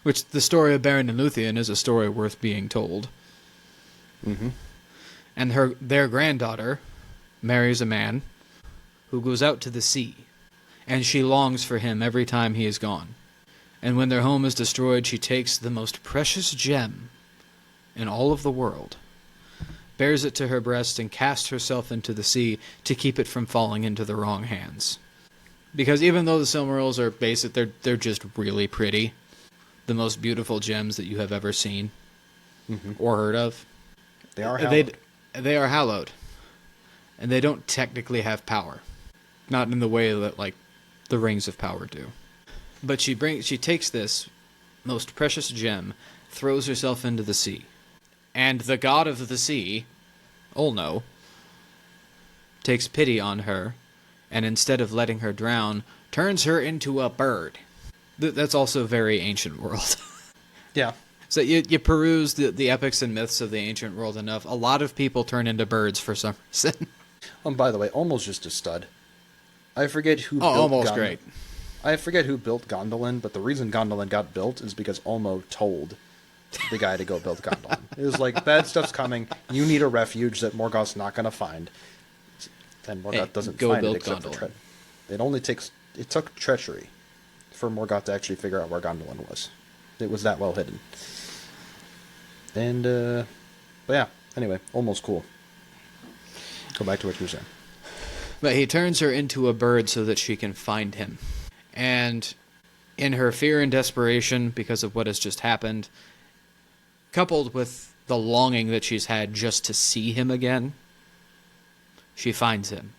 which the story of Beren and Luthien is a story worth being told. Mm-hmm. And their granddaughter marries a man who goes out to the sea, and she longs for him every time he is gone. And when their home is destroyed, she takes the most precious gem in all of the world, bears it to her breast, and casts herself into the sea to keep it from falling into the wrong hands. Because even though the Silmarils are basic, they're just really pretty. The most beautiful gems that you have ever seen or heard of. They are hallowed. They are hallowed. And they don't technically have power. Not in the way that, like, the Rings of Power do. But she takes this most precious gem, throws herself into the sea. And the god of the sea, Ulno, takes pity on her, and instead of letting her drown, turns her into a bird. That's also very ancient world. Yeah. So you peruse the epics and myths of the ancient world enough, a lot of people turn into birds for some reason. By the way, Ulmo's just a stud. I forget who built Ulmo's great. I forget who built Gondolin, but the reason Gondolin got built is because Ulmo told the guy to go build Gondolin. It was like, bad stuff's coming, you need a refuge that Morgoth's not going to find. And Morgoth doesn't find it except for treachery. It took treachery for Morgoth to actually figure out where Gondolin was. It was that well hidden. And, but yeah, anyway, almost cool. Go back to what you were saying. But he turns her into a bird so that she can find him. And in her fear and desperation because of what has just happened, coupled with the longing that she's had just to see him again, she finds him.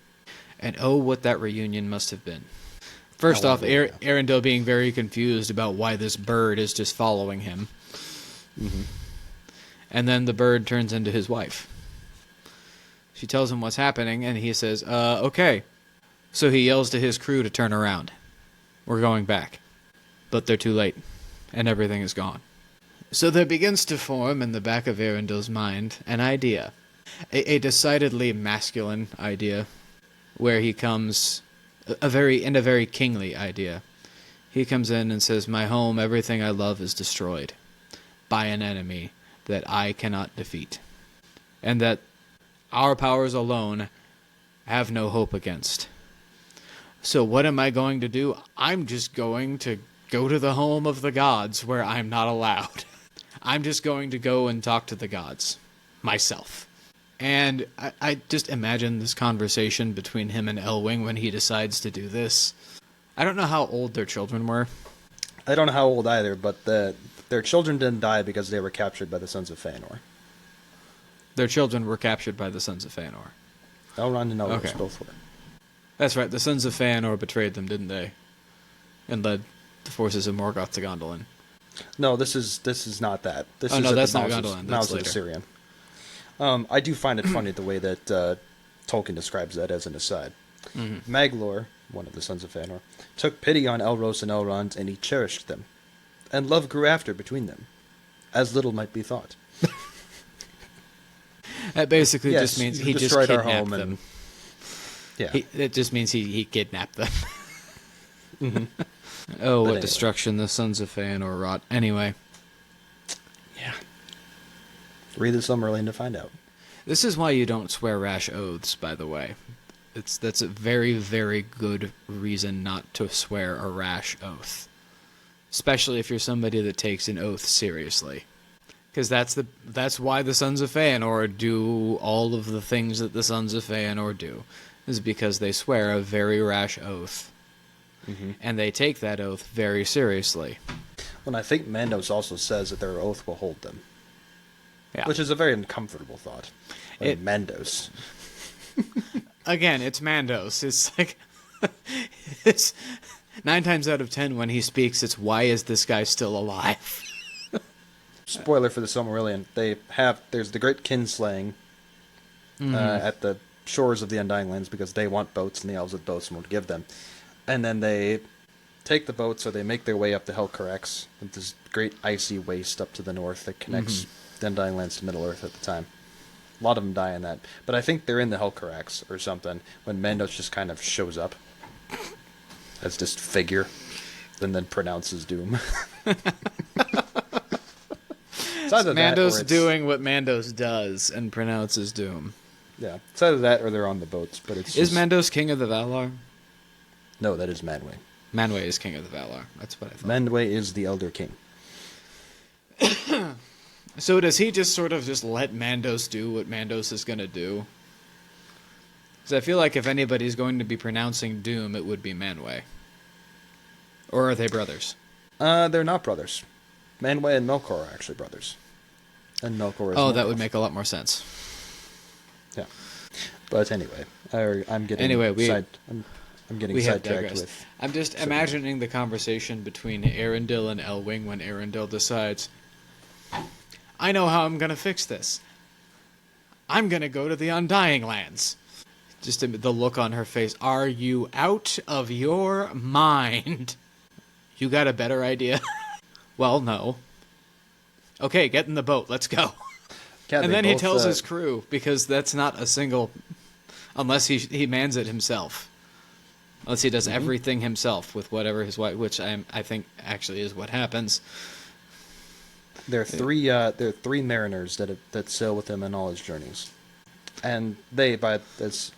And oh, what that reunion must have been. First off, Earendil being very confused about why this bird is just following him. Mm-hmm. And then the bird turns into his wife. She tells him what's happening, and he says, okay. So he yells to his crew to turn around. We're going back. But they're too late, and everything is gone. So there begins to form in the back of Arendil's mind an idea. A decidedly masculine idea, where he comes... a very kingly idea. He comes in and says, my home, everything I love is destroyed by an enemy that I cannot defeat. And that our powers alone have no hope against. So what am I going to do? I'm just going to go to the home of the gods where I'm not allowed. I'm just going to go and talk to the gods. Myself. And I just imagine this conversation between him and Elwing when he decides to do this. I don't know how old their children were. I don't know how old either, but their children didn't die because they were captured by the Sons of Feanor. Their children were captured by the Sons of Feanor. Elrond and Elros both were. That's right, the Sons of Feanor betrayed them, didn't they? And led the forces of Morgoth to Gondolin. No, this is not that. This is that's not Gondolin. That's later. Sirion. I do find it funny the way that Tolkien describes that as an aside. Mm-hmm. Maglor, one of the Sons of Feanor, took pity on Elros and Elrond, and he cherished them. And love grew after between them, as little might be thought. That basically just means he just destroyed our kidnapped home them. Yeah. It just means he kidnapped them. Mm-hmm. Oh, what destruction the Sons of Feanor wrought. Anyway. Yeah. Read the Silmarillion to find out. This is why you don't swear rash oaths, by the way. That's a very, very good reason not to swear a rash oath. Especially if you're somebody that takes an oath seriously. Because that's why the Sons of Feanor do all of the things that the Sons of Feanor do. Is because they swear a very rash oath. and they take that oath very seriously. Well, I think Mandos also says that their oath will hold them. Yeah. Which is a very uncomfortable thought. Mandos. Again, it's Mandos. It's like... it's 9 times out of 10 when he speaks, it's why is this guy still alive? Spoiler for the Silmarillion. There's the great kinslaying at the shores of the Undying Lands because they want boats and the elves with boats won't give them. And then they take the boats, or they make their way up the Helcarax, with this great icy waste up to the north that connects the Undying Lands to Middle-earth at the time. A lot of them die in that. But I think they're in the Helcarax or something when Mandos just kind of shows up as this figure and then pronounces doom. Mandos doing what Mandos does and pronounces doom. Yeah, it's either that or they're on the boats. But Is Mandos king of the Valar? No, that is Manwë. Manwë is king of the Valar. That's what I thought. Manwë is the Elder King. So does he just sort of just let Mandos do what Mandos is going to do? Because I feel like if anybody's going to be pronouncing doom, it would be Manwë. Or are they brothers? They're not brothers. Manwë and Melkor are actually brothers. And Melkor is that would make a lot more sense. Yeah. But anyway, I'm getting I'm getting sidetracked with... I'm just imagining the conversation between Earendil and Elwing when Earendil decides, I know how I'm going to fix this. I'm going to go to the Undying Lands. Just the look on her face. Are you out of your mind? You got a better idea? Well, no. Okay, get in the boat. Let's go. Yeah, and then he tells his crew, because that's not a single... Unless he mans it himself. Unless he does everything himself with whatever his wife... Which I think actually is what happens. There are three mariners that sail with him on all his journeys. And they, as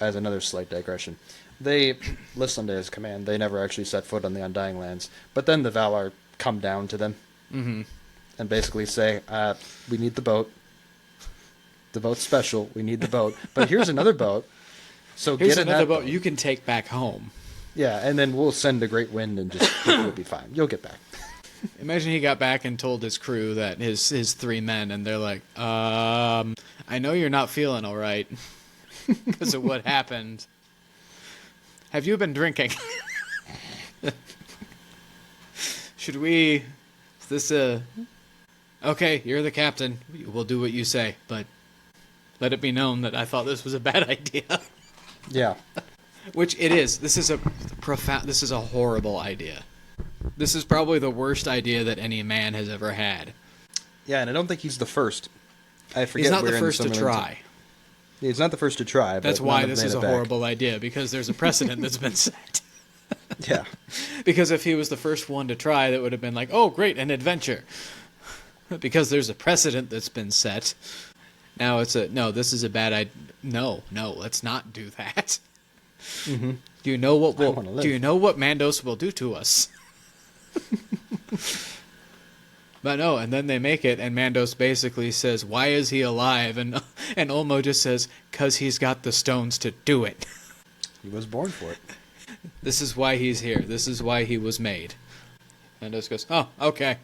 another slight digression, they listen to his command. They never actually set foot on the Undying Lands. But then the Valar come down to them and basically say, we need the boat. The boat's special. We need the boat. But here's another boat. So here's get in another that boat you can take back home. Yeah, and then we'll send a great wind and just you'll be fine. You'll get back. Imagine he got back and told his crew that his 3 men, and they're like, I know you're not feeling all right because of what happened. Have you been drinking? Should we... Is this a... Okay, you're the captain. We'll do what you say, but let it be known that I thought this was a bad idea. Yeah. Which it is. This is a horrible idea. This is probably the worst idea that any man has ever had. Yeah, and I don't think he's the first. I forget. He's not the first to try. He's not the first to try. That's why this is a horrible idea, because there's a precedent that's been set. Yeah. Because if he was the first one to try, that would have been like, oh, great, an adventure. Because there's a precedent that's been set. Now it's no, this is a bad idea. No, let's not do that. Mm-hmm. Do you know what Mandos will do to us? But no, and then they make it, and Mandos basically says, why is he alive? And Olmo just says, 'cause he's got the stones to do it. He was born for it. This is why he's here. This is why he was made. Mandos goes, oh, okay.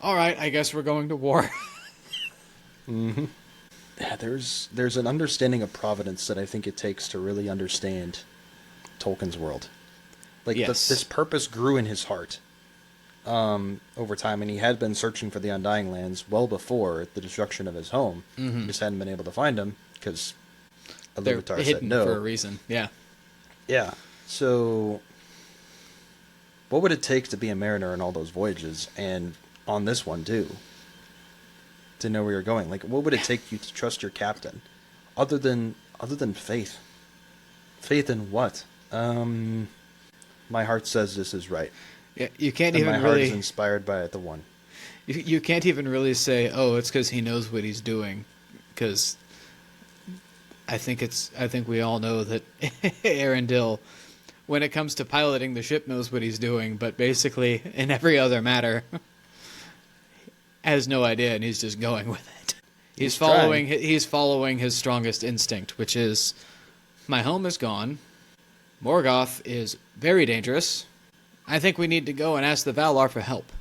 All right, I guess we're going to war. Mm-hmm. Yeah, there's an understanding of providence that I think it takes to really understand Tolkien's world. Like, yes. This purpose grew in his heart over time, and he had been searching for the Undying Lands well before the destruction of his home. Mm-hmm. He just hadn't been able to find them because Iluvatar said no. For a reason, yeah. Yeah. So, what would it take to be a mariner in all those voyages, and on this one too, to know where you're going? Like, what would it take you to trust your captain, other than faith? Faith in what? My heart says this is right. Yeah, you can't and even my really. heart is inspired by the one. You can't even really say, oh, it's because he knows what he's doing, because I think we all know that Earendil, when it comes to piloting the ship, knows what he's doing, but basically in every other matter has no idea, and he's just going with it. He's following his strongest instinct, which is, my home is gone, Morgoth is very dangerous. I think we need to go and ask the Valar for help.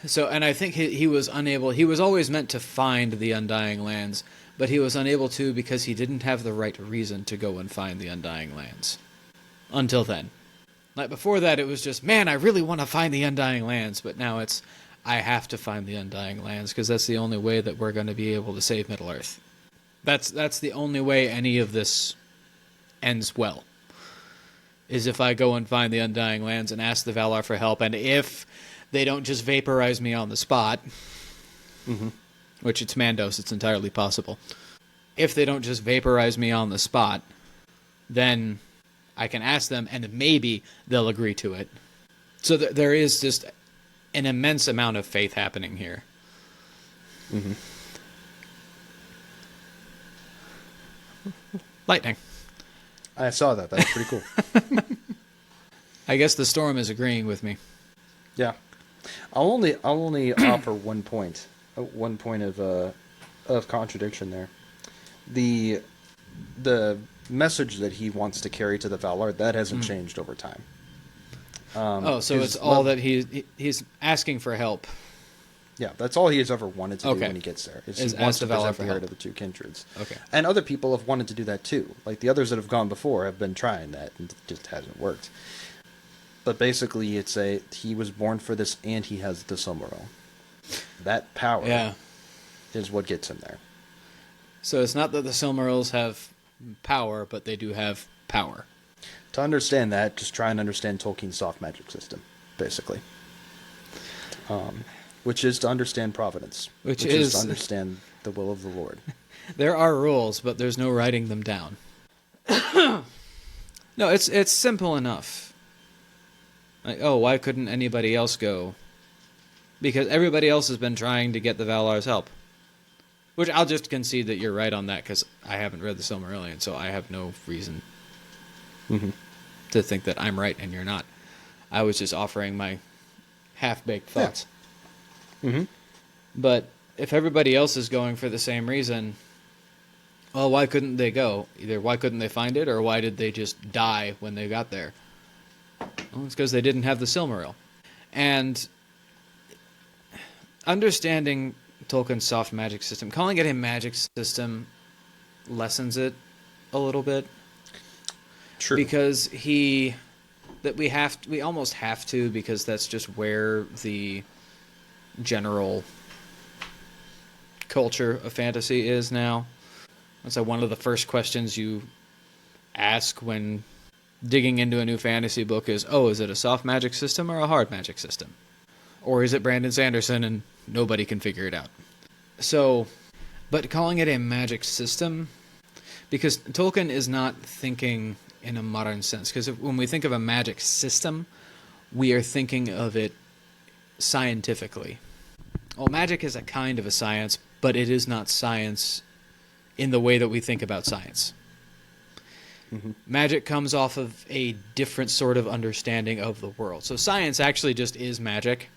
So, and I think he was unable. He was always meant to find the Undying Lands, but he was unable to because he didn't have the right reason to go and find the Undying Lands. Until then. Like, before that, it was just, man, I really want to find the Undying Lands, but now it's, I have to find the Undying Lands, because that's the only way that we're going to be able to save Middle-earth. That's the only way any of this ends well, is if I go and find the Undying Lands and ask the Valar for help, and if they don't just vaporize me on the spot, which it's Mandos, it's entirely possible. If they don't just vaporize me on the spot, then I can ask them, and maybe they'll agree to it. So there is just an immense amount of faith happening here. Lightning. I saw that. That was pretty cool. I guess the storm is agreeing with me. Yeah. I'll only offer one point of contradiction there. The message that he wants to carry to the Valar, that hasn't changed over time. So it's all that he's asking for help. Yeah, that's all he has ever wanted to do when he gets there. Is he wants to present the heir to the two kindreds. Okay. And other people have wanted to do that too. Like the others that have gone before have been trying that, and it just hasn't worked. But basically, he was born for this, and he has the Silmaril. That power is what gets him there. So it's not that the Silmarils have power, but they do have power. To understand that, just try and understand Tolkien's soft magic system, basically. Which is to understand providence. Which is to understand the will of the Lord. There are rules, but there's no writing them down. No, it's simple enough. Like, why couldn't anybody else go? Because everybody else has been trying to get the Valar's help. Which I'll just concede that you're right on that, because I haven't read the Silmarillion, so I have no reason to think that I'm right and you're not. I was just offering my half-baked thoughts. Yeah. But if everybody else is going for the same reason, well, why couldn't they go? Either why couldn't they find it, or why did they just die when they got there? Well, it's because they didn't have the Silmaril. And understanding Tolkien's soft magic system, calling it a magic system lessens it a little bit. True. Because we almost have to, because that's just where the general culture of fantasy is now. That's like one of the first questions you ask when digging into a new fantasy book is it a soft magic system or a hard magic system? Or is it Brandon Sanderson and nobody can figure it out? So, but calling it a magic system, because Tolkien is not thinking in a modern sense. Because when we think of a magic system, we are thinking of it scientifically. Well, magic is a kind of a science, but it is not science in the way that we think about science. Magic comes off of a different sort of understanding of the world. So science actually just is magic.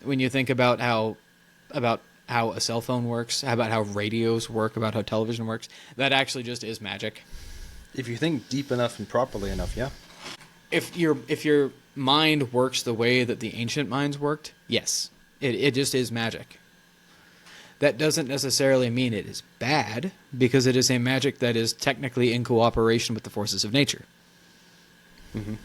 When you think about how a cell phone works, about how radios work, about how television works, that actually just is magic. If you think deep enough and properly enough, yeah. If your mind works the way that the ancient minds worked, yes. It just is magic. That doesn't necessarily mean it is bad, because it is a magic that is technically in cooperation with the forces of nature. But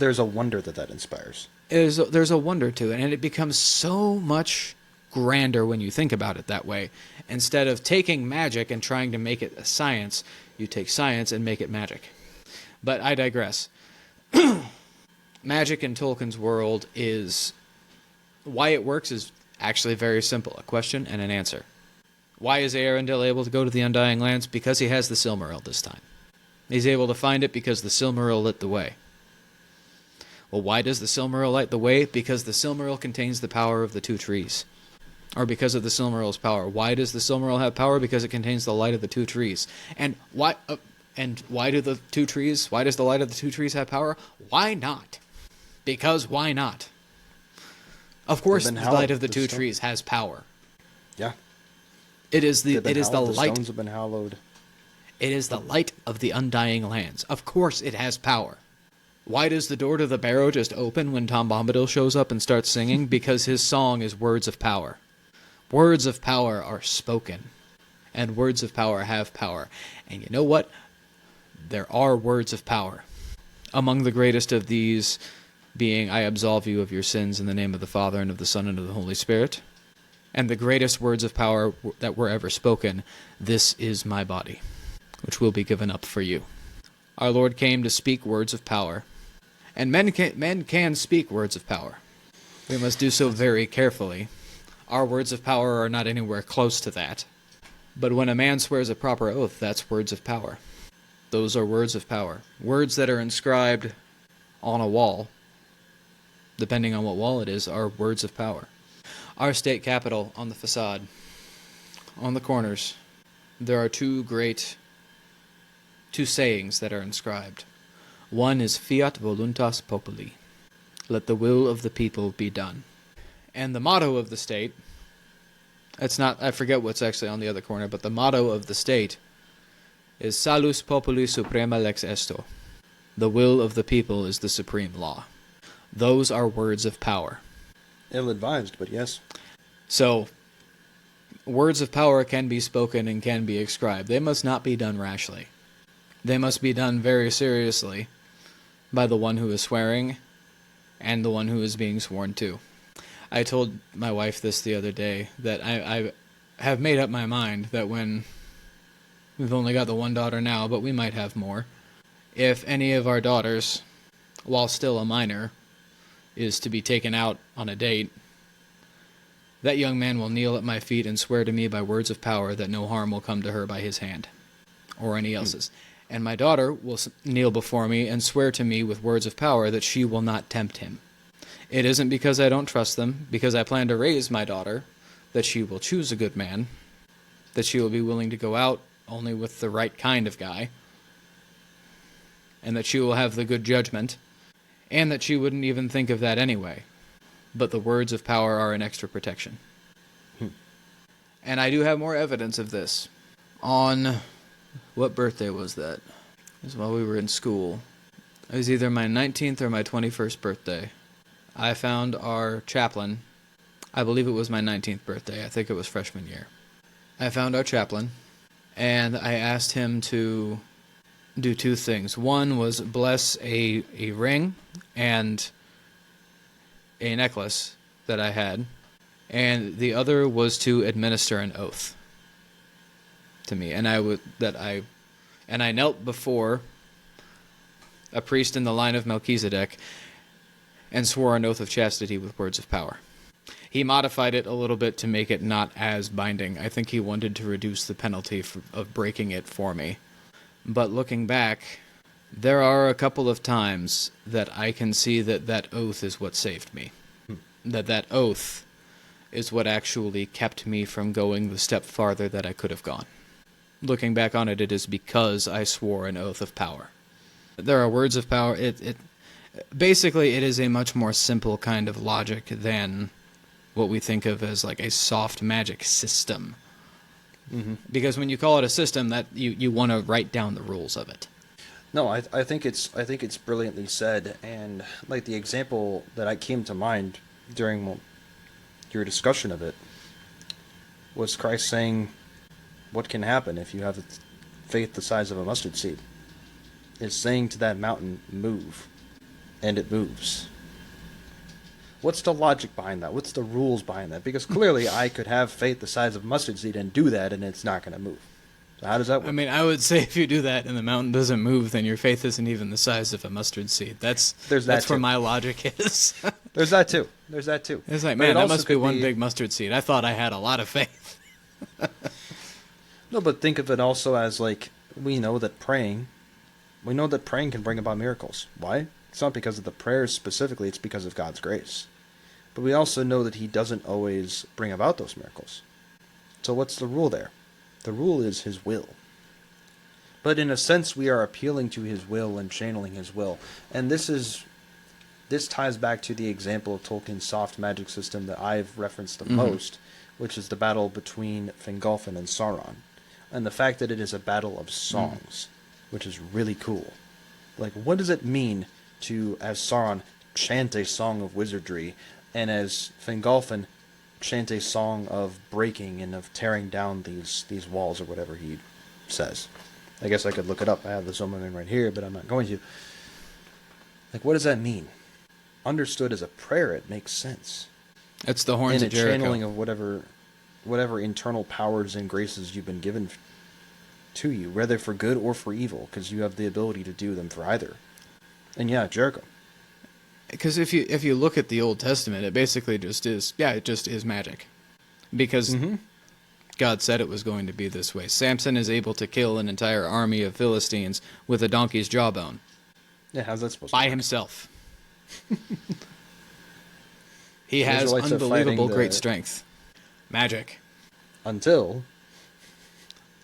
there's a wonder that inspires. There's a wonder to it, and it becomes so much grander when you think about it that way. Instead of taking magic and trying to make it a science, you take science and make it magic. But I digress. Magic in Tolkien's world is... Why it works is actually very simple. A question and an answer. Why is Earendil able to go to the Undying Lands? Because he has the Silmaril this time. He's able to find it because the Silmaril lit the way. Well, why does the Silmaril light the way? Because the Silmaril contains the power of the two trees. Or because of the Silmaril's power. Why does the Silmaril have power? Because it contains the light of the two trees. And why do the two trees? Why does the light of the two trees have power? Why not? Because why not? Of course, the light of the two trees has power. Yeah. It is the light. The stones have been hallowed. It is the light of the undying lands. Of course it has power. Why does the door to the barrow just open when Tom Bombadil shows up and starts singing? Because his song is words of power. Words of power are spoken. And words of power have power. And you know what? There are words of power. Among the greatest of these being, I absolve you of your sins in the name of the Father, and of the Son, and of the Holy Spirit. And the greatest words of power that were ever spoken, this is my body, which will be given up for you. Our Lord came to speak words of power. And men can speak words of power. We must do so very carefully. Our words of power are not anywhere close to that. But when a man swears a proper oath, that's words of power. Those are words of power. Words that are inscribed on a wall, depending on what wall it is, are words of power. Our state capitol, on the facade, on the corners, there are two sayings that are inscribed. One is Fiat Voluntas Populi. Let the will of the people be done. And the motto of the state, it's not, I forget what's actually on the other corner, but the motto of the state is Salus Populi Suprema Lex Esto. The will of the people is the supreme law. Those are words of power. Ill-advised, but yes. So, words of power can be spoken and can be inscribed. They must not be done rashly. They must be done very seriously by the one who is swearing and the one who is being sworn to. I told my wife this the other day, that I have made up my mind that when we've only got the one daughter now, but we might have more, if any of our daughters, while still a minor, is to be taken out on a date, that young man will kneel at my feet and swear to me by words of power that no harm will come to her by his hand or any else's. And my daughter will kneel before me and swear to me with words of power that she will not tempt him. It isn't because I don't trust them, because I plan to raise my daughter, that she will choose a good man, that she will be willing to go out only with the right kind of guy, and that she will have the good judgment, and that she wouldn't even think of that anyway. But the words of power are an extra protection. And I do have more evidence of this. On, what birthday was that? It was while we were in school. It was either my 19th or my 21st birthday. I found our chaplain. I believe it was my 19th birthday. I think it was freshman year. I found our chaplain, and I asked him to do two things. One was bless a ring and a necklace that I had, and the other was to administer an oath to me. And I knelt before a priest in the line of Melchizedek and swore an oath of chastity with words of power. He modified it a little bit to make it not as binding. I think he wanted to reduce the penalty of breaking it for me. But looking back, there are a couple of times that I can see that oath is what saved me. That oath is what actually kept me from going the step farther that I could have gone. Looking back on it, it is because I swore an oath of power. There are words of power. Basically, it is a much more simple kind of logic than what we think of as like a soft magic system. Mm-hmm. Because when you call it a system, that you want to write down the rules of it. No, I think it's brilliantly said, and like the example that I came to mind during your discussion of it was Christ saying, "What can happen if you have faith the size of a mustard seed?" Is saying to that mountain, "Move," and it moves. What's the logic behind that? What's the rules behind that? Because clearly I could have faith the size of a mustard seed and do that, and it's not going to move. So how does that work? I mean, I would say if you do that and the mountain doesn't move, then your faith isn't even the size of a mustard seed. That's where my logic is. There's that too. It's like, man, that must be one big mustard seed. I thought I had a lot of faith. No, but think of it also as like, we know that praying can bring about miracles. Why? It's not because of the prayers specifically, it's because of God's grace. But we also know that he doesn't always bring about those miracles. So what's the rule there? The rule is his will. But in a sense, we are appealing to his will and channeling his will. And this ties back to the example of Tolkien's soft magic system that I've referenced the most, which is the battle between Fingolfin and Sauron. And the fact that it is a battle of songs, which is really cool. Like, what does it mean to, as Sauron, chant a song of wizardry, and as Fingolfin chant a song of breaking and of tearing down these walls, or whatever he says? I guess I could look it up. I have the Silmarillion right here, but I'm not going to. Like, what does that mean? Understood as a prayer, it makes sense. It's the horns in of Jericho. And a channeling of whatever internal powers and graces you've been given to you, whether for good or for evil, because you have the ability to do them for either. And yeah, Jericho. Because if you look at the Old Testament, it basically just is, it just is magic. Because God said it was going to be this way. Samson is able to kill an entire army of Philistines with a donkey's jawbone. Yeah, how's that supposed to by work? himself. He has unbelievable great strength. Magic. Until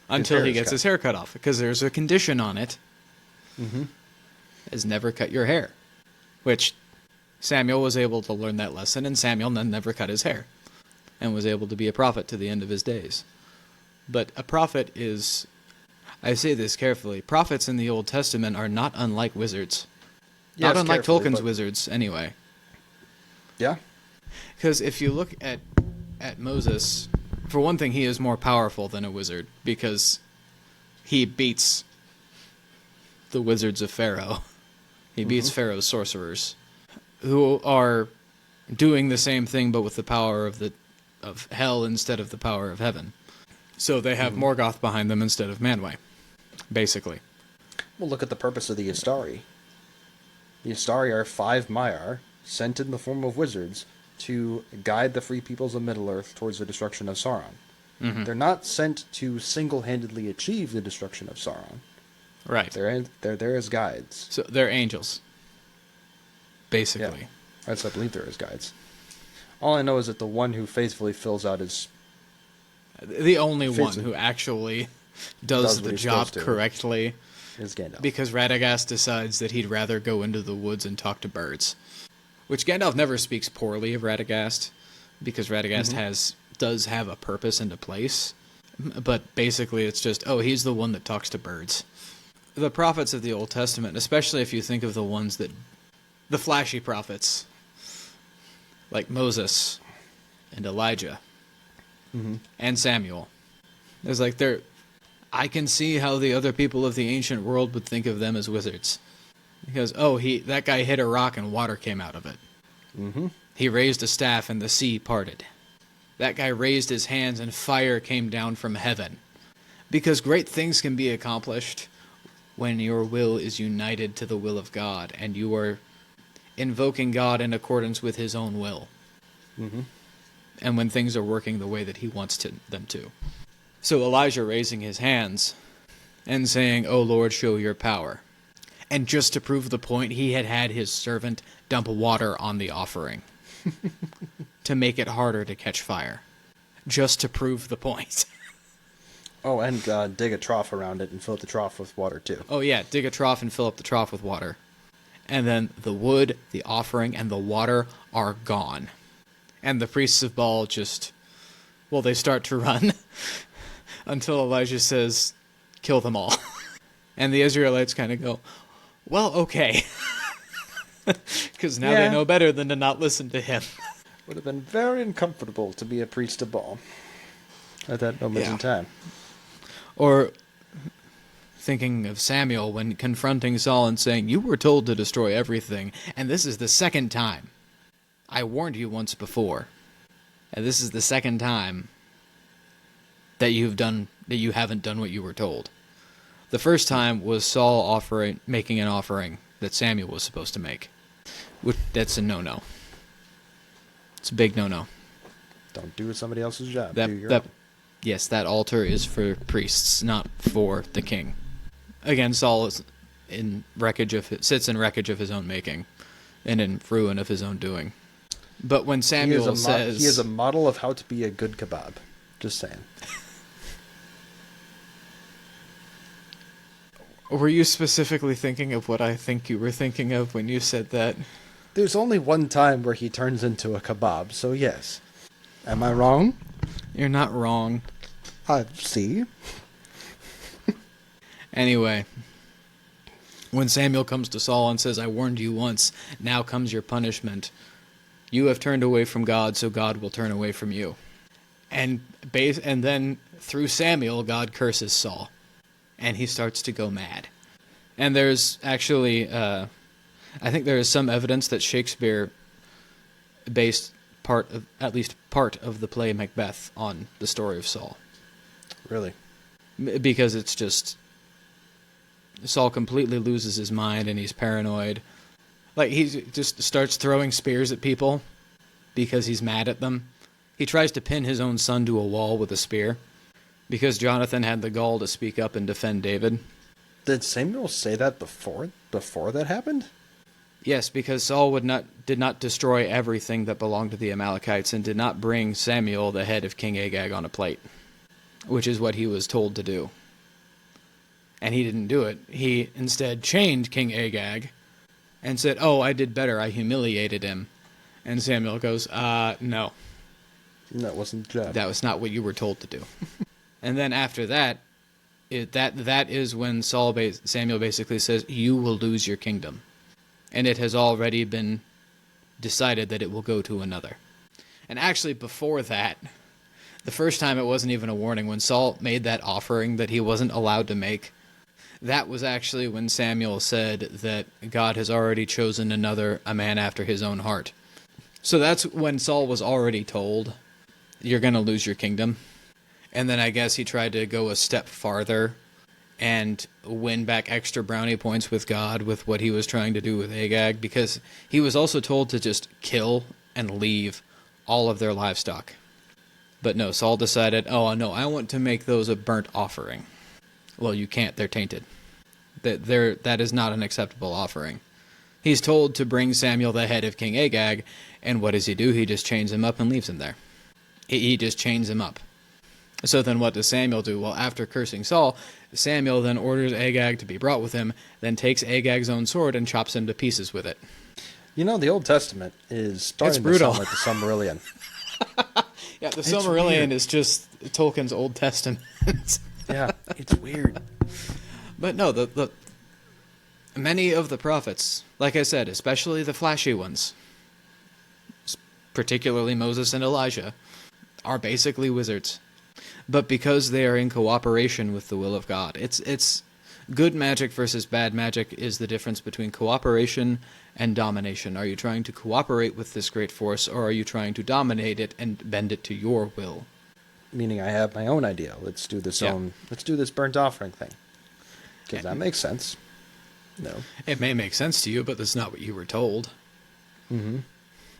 he gets his hair cut off, because there's a condition on it. Is never cut your hair. Which Samuel was able to learn that lesson, and Samuel then never cut his hair. And was able to be a prophet to the end of his days. But a prophet is... I say this carefully. Prophets in the Old Testament are not unlike wizards. Not unlike Tolkien's wizards, anyway. Yeah. Because if you look at Moses, for one thing, he is more powerful than a wizard, because he beats the wizards of Pharaoh. He beats Pharaoh's sorcerers, who are doing the same thing, but with the power of hell instead of the power of heaven. So they have Morgoth behind them instead of Manwë, basically. Well, look at the purpose of the Istari. The Istari are 5 Maiar, sent in the form of wizards, to guide the free peoples of Middle-earth towards the destruction of Sauron. They're not sent to single-handedly achieve the destruction of Sauron. Right. They're there as guides. So they're angels, basically. Yeah. I believe they're as guides. All I know is that the one who faithfully fills out his... The only one who actually does the job correctly is Gandalf. Because Radagast decides that he'd rather go into the woods and talk to birds. Which Gandalf never speaks poorly of Radagast, because Radagast does have a purpose and a place. But basically it's just, he's the one that talks to birds. The prophets of the Old Testament, especially if you think of the ones that... The flashy prophets, like Moses and Elijah and Samuel. It's like I can see how the other people of the ancient world would think of them as wizards. Because, that guy hit a rock and water came out of it. He raised a staff and the sea parted. That guy raised his hands and fire came down from heaven. Because great things can be accomplished when your will is united to the will of God, and you are invoking God in accordance with his own will. And when things are working the way that he wants them to. So Elijah raising his hands and saying, "O Lord, show your power." And just to prove the point, he had his servant dump water on the offering to make it harder to catch fire. Just to prove the point. And dig a trough around it and fill up the trough with water, too. Dig a trough and fill up the trough with water. And then the wood, the offering, and the water are gone. And the priests of Baal they start to run until Elijah says, "Kill them all." And the Israelites kind of go, "Well, okay." Because now they know better than to not listen to him. Would have been very uncomfortable to be a priest of Baal at that moment in time. Or thinking of Samuel when confronting Saul and saying, "You were told to destroy everything, and this is the second time. I warned you once before, and this is the second time that you haven't done what you were told." The first time was Saul making an offering that Samuel was supposed to make. That's a no-no. It's a big no-no. Don't do somebody else's job. Yes, that altar is for priests, not for the king. Again, Saul is sits in wreckage of his own making, and in ruin of his own doing. But when Samuel says... He is a model of how to be a good kebab. Just saying. Were you specifically thinking of what I think you were thinking of when you said that? There's only one time where he turns into a kebab, so yes. Am I wrong? You're not wrong. I see. Anyway, when Samuel comes to Saul and says, I warned you once, now comes your punishment. You have turned away from God, so God will turn away from you. And then through Samuel, God curses Saul. And he starts to go mad. And there's actually, I think there is some evidence that Shakespeare based at least part of the play Macbeth on the story of Saul. Really? Because it's just, Saul completely loses his mind and he's paranoid. Like, he just starts throwing spears at people because he's mad at them. He tries to pin his own son to a wall with a spear because Jonathan had the gall to speak up and defend David. Did Samuel say that before that happened? Yes, because Saul did not destroy everything that belonged to the Amalekites and did not bring Samuel, the head of King Agag, on a plate, which is what he was told to do. And he didn't do it. He instead chained King Agag and said, oh, I did better. I humiliated him. And Samuel goes, no. That wasn't the job. That was not what you were told to do. And then after that, that is when Samuel basically says, you will lose your kingdom. And it has already been decided that it will go to another. And actually, before that, the first time it wasn't even a warning. When Saul made that offering that he wasn't allowed to make, that was actually when Samuel said that God has already chosen a man after his own heart. So that's when Saul was already told, you're going to lose your kingdom. And then I guess he tried to go a step farther and win back extra brownie points with God with what he was trying to do with Agag, because he was also told to just kill and leave all of their livestock. But no, Saul decided, oh no, I want to make those a burnt offering. Well, you can't, they're tainted. That is not an acceptable offering. He's told to bring Samuel, the head of King Agag, and what does he do? He just chains him up and leaves him there. He just chains him up. So then what does Samuel do? Well, after cursing Saul, Samuel then orders Agag to be brought with him, then takes Agag's own sword and chops him to pieces with it. You know, the Old Testament is starting to sound like the Silmarillion. Yeah, the Silmarillion is just Tolkien's Old Testament. Yeah, it's weird. But no, the many of the prophets, like I said, especially the flashy ones, particularly Moses and Elijah, are basically wizards. But because they are in cooperation with the will of God. It's good magic versus bad magic is the difference between cooperation and domination. Are you trying to cooperate with this great force, or are you trying to dominate it and bend it to your will? Meaning I have my own idea. Let's do this burnt offering thing. Because that makes sense. No. It may make sense to you, but that's not what you were told. Mm-hmm.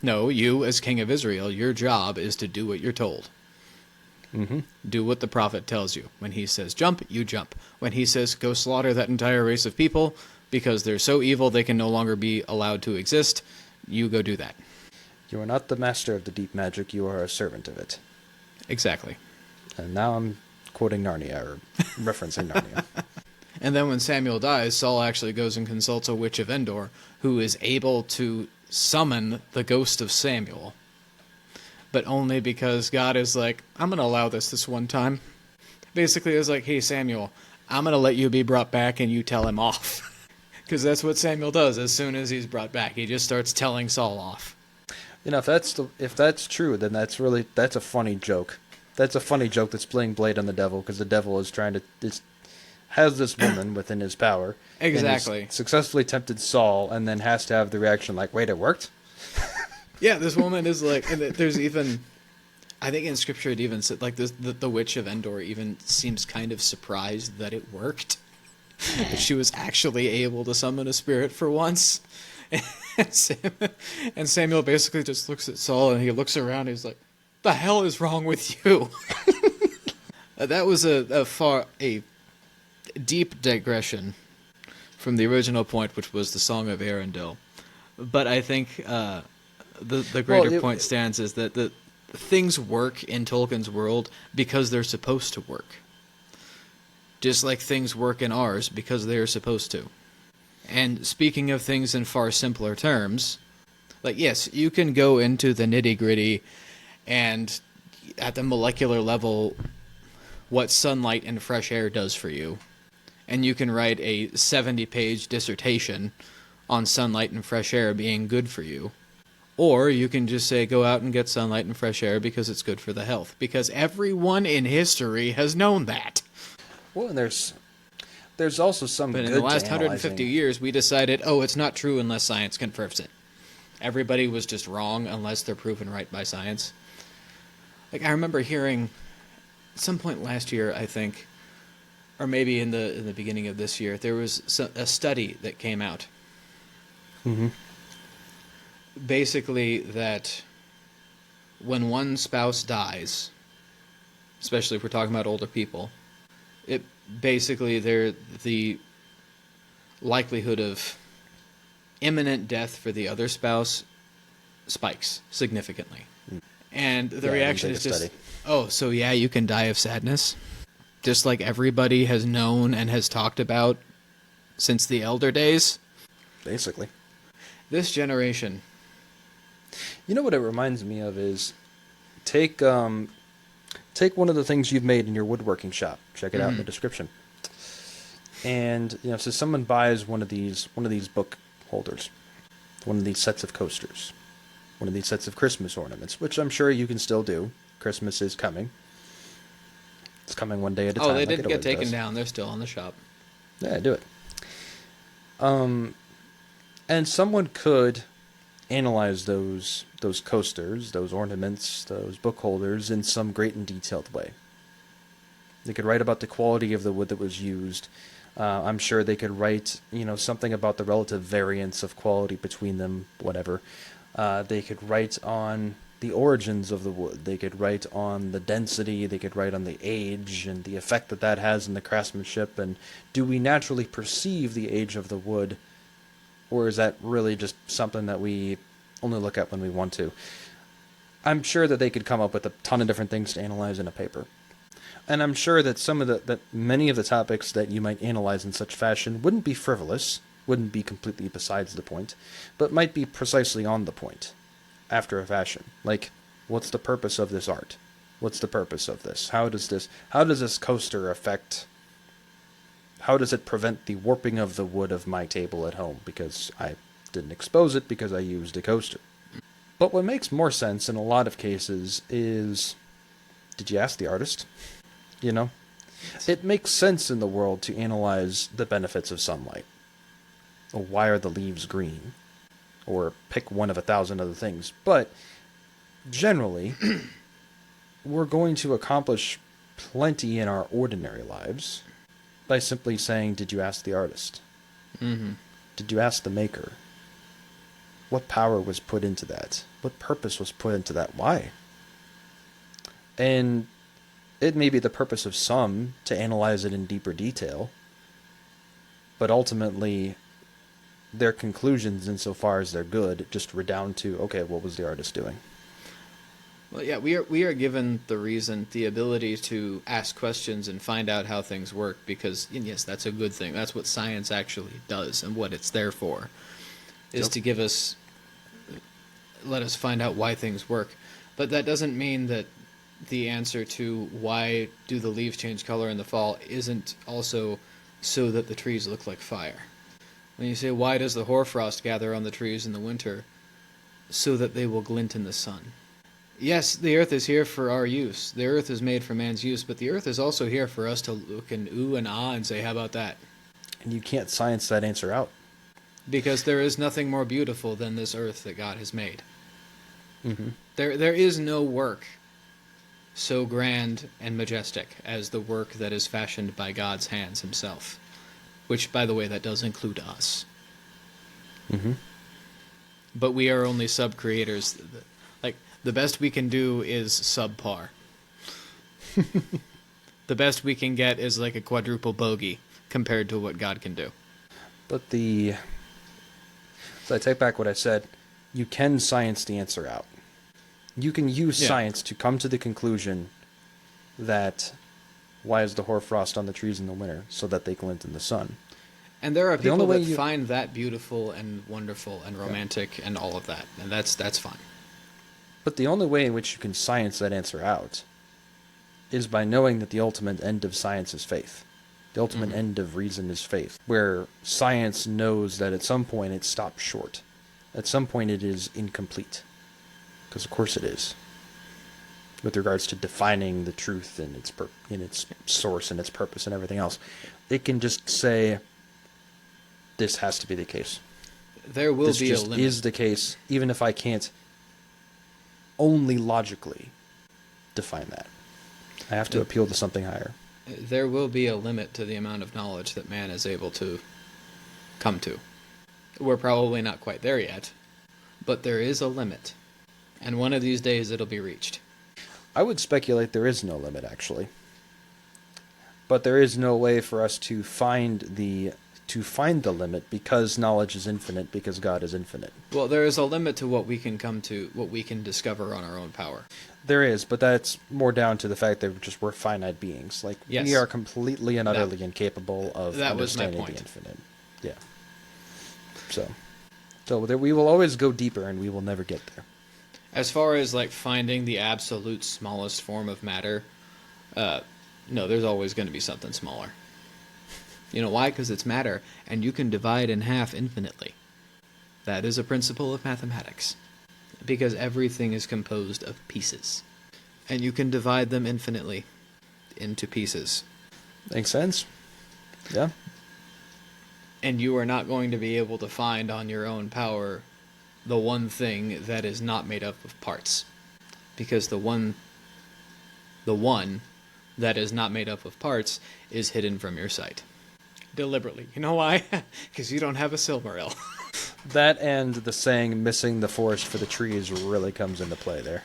No, you, as king of Israel, your job is to do what you're told. Mm-hmm. Do what the prophet tells you. When he says jump, you jump. When he says go slaughter that entire race of people because they're so evil they can no longer be allowed to exist, you go do that. You are not the master of the deep magic, you are a servant of it. Exactly. And now I'm quoting Narnia, or referencing Narnia. And then when Samuel dies, Saul actually goes and consults a witch of Endor who is able to summon the ghost of Samuel. But only because God is like, I'm going to allow this one time. Basically, it's like, hey, Samuel, I'm going to let you be brought back and you tell him off. Because that's what Samuel does as soon as he's brought back. He just starts telling Saul off. You know, if that's true, then that's a funny joke. That's a funny joke that's playing Blade on the devil, because the devil is has this woman within his power. Exactly. And successfully tempted Saul, and then has to have the reaction like, wait, it worked? Yeah, this woman is like, and there's even, I think in scripture it even said, like, the witch of Endor even seems kind of surprised that it worked. That she was actually able to summon a spirit for once. And Samuel basically just looks at Saul and he looks around and he's like, the hell is wrong with you? That was a deep digression from the original point, which was the Song of Earendil. But I think the greater point stands is that the things work in Tolkien's world because they're supposed to work. Just like things work in ours because they are supposed to. And speaking of things in far simpler terms, like, yes, you can go into the nitty-gritty and at the molecular level what sunlight and fresh air does for you. and you can write a 70-page dissertation on sunlight and fresh air being good for you. Or you can just say, go out and get sunlight and fresh air because it's good for the health. Because everyone in history has known that. Well, and there's also some But good in the last to 150 analyzing. years, we decided, oh, it's not true unless science confirms it. Everybody was just wrong unless they're proven right by science. Like, I remember hearing, at some point last year, I think, or maybe in the beginning of this year, there was a study that came out. Mm-hmm. Basically, that when one spouse dies, especially if we're talking about older people, it basically the likelihood of imminent death for the other spouse spikes significantly. And the reaction is just, oh, so yeah, you can die of sadness? Just like everybody has known and has talked about since the elder days? Basically. This generation. You know what it reminds me of is take one of the things you've made in your woodworking shop. Check it out in the description. And so someone buys one of these book holders, one of these sets of coasters, one of these sets of Christmas ornaments, which I'm sure you can still do. Christmas is coming. It's coming one day at a time. Oh, they like didn't it get always taken does. down. They're still on the shop. Yeah, do it. And someone could analyze those coasters, those ornaments, those book holders in some great and detailed way. They could write about the quality of the wood that was used. I'm sure they could write, something about the relative variance of quality between them, whatever. They could write on the origins of the wood. They could write on the density. They could write on the age and the effect that has in the craftsmanship. And do we naturally perceive the age of the wood, or is that really just something that we only look at when we want to? I'm sure that they could come up with a ton of different things to analyze in a paper. And I'm sure that many of the topics that you might analyze in such fashion wouldn't be frivolous, wouldn't be completely besides the point, but might be precisely on the point, after a fashion. Like, what's the purpose of this art? What's the purpose of this? How does this coaster affect? How does it prevent the warping of the wood of my table at home because I didn't expose it because I used a coaster? But what makes more sense in a lot of cases is, did you ask the artist? It makes sense in the world to analyze the benefits of sunlight. Or why are the leaves green? Or pick one of 1,000 other things. But generally, we're going to accomplish plenty in our ordinary lives by simply saying, did you ask the artist? Mm-hmm. Did you ask the maker? What power was put into that? What purpose was put into that? Why? And it may be the purpose of some to analyze it in deeper detail, but ultimately their conclusions, insofar as they're good, just redound to, okay, what was the artist doing? Well, yeah, we are given the ability to ask questions and find out how things work because, and yes, that's a good thing. That's what science actually does and what it's there for, is Yep. to let us find out why things work. But that doesn't mean that the answer to why do the leaves change color in the fall isn't also so that the trees look like fire. When you say, why does the hoarfrost gather on the trees in the winter? So that they will glint in the sun. Yes, the earth is here for our use. The earth is made for man's use, but the earth is also here for us to look and ooh and ah and say, how about that? And you can't science that answer out. Because there is nothing more beautiful than this earth that God has made. Mm-hmm. There is no work so grand and majestic as the work that is fashioned by God's hands himself. Which, by the way, that does include us. Mm-hmm. But we are only sub-creators. Like, the best we can do is subpar. The best we can get is like a quadruple bogey compared to what God can do. But so I take back what I said. You can science the answer out. You can use science to come to the conclusion that why is the hoarfrost on the trees in the winter? So that they glint in the sun. And there are The people only that way find that beautiful and wonderful and romantic and all of that. And that's fine. But the only way in which you can science that answer out is by knowing that the ultimate end of science is faith. The ultimate end of reason is faith, where science knows that at some point it stops short. At some point it is incomplete. Because of course it is. With regards to defining the truth in its source and its purpose and everything else. It can just say, this has to be the case. There will be a limit. This just is the case, even if I can't only logically define that. I have to appeal to something higher. There will be a limit to the amount of knowledge that man is able to come to. We're probably not quite there yet, but there is a limit. And one of these days it'll be reached. I would speculate there is no limit, actually. But there is no way for us to find the limit because knowledge is infinite, because God is infinite. Well, there is a limit to what we can come to, what we can discover on our own power. There is, but that's more down to the fact that we're finite beings. Like, yes. We are completely and utterly incapable of that was my understanding point. the infinite. Yeah. So there, we will always go deeper, and we will never get there. As far as, like, finding the absolute smallest form of matter, no, there's always going to be something smaller. You know why? Because it's matter, and you can divide in half infinitely. That is a principle of mathematics. Because everything is composed of pieces. And you can divide them infinitely into pieces. Makes sense? Yeah. And you are not going to be able to find on your own power the one thing that is not made up of parts. Because the one that is not made up of parts is hidden from your sight. Deliberately. You know why? Because you don't have a Silmaril. That and the saying, missing the forest for the trees, really comes into play there.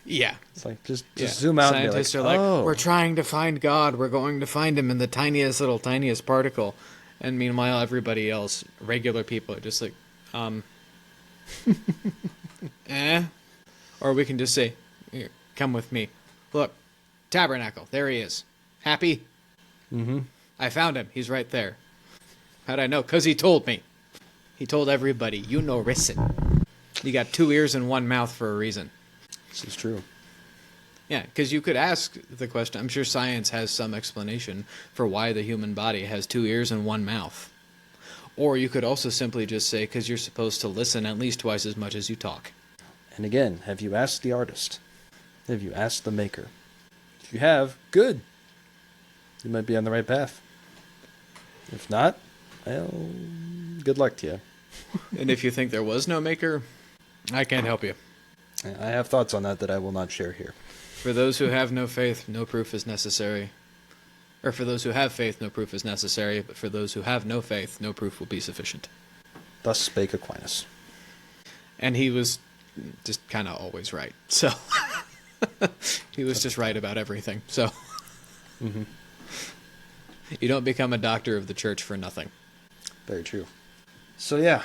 Yeah. It's like, just zoom out Scientists and be are like, like, we're trying to find God. We're going to find him in the tiniest particle. And meanwhile, everybody else, regular people, are just like, Or we can just say, here, come with me. Look, tabernacle, there he is. Happy? Mm-hmm. I found him. He's right there. How'd I know? 'Cause he told me. He told everybody, you know Ricin. You got 2 ears and 1 mouth for a reason. This is true. Yeah, because you could ask the question. I'm sure science has some explanation for why the human body has 2 ears and 1 mouth. Or you could also simply just say, because you're supposed to listen at least twice as much as you talk. And again, have you asked the artist? Have you asked the maker? If you have, good. You might be on the right path. If not, well, good luck to you. And if you think there was no maker, I can't help you. I have thoughts on that I will not share here. For those who have no faith, no proof is necessary. Or for those who have faith, no proof is necessary. But for those who have no faith, no proof will be sufficient. Thus spake Aquinas. And he was just kind of always right. So he was just right about everything. So Mm-hmm. You don't become a doctor of the church for nothing. Very true. So yeah,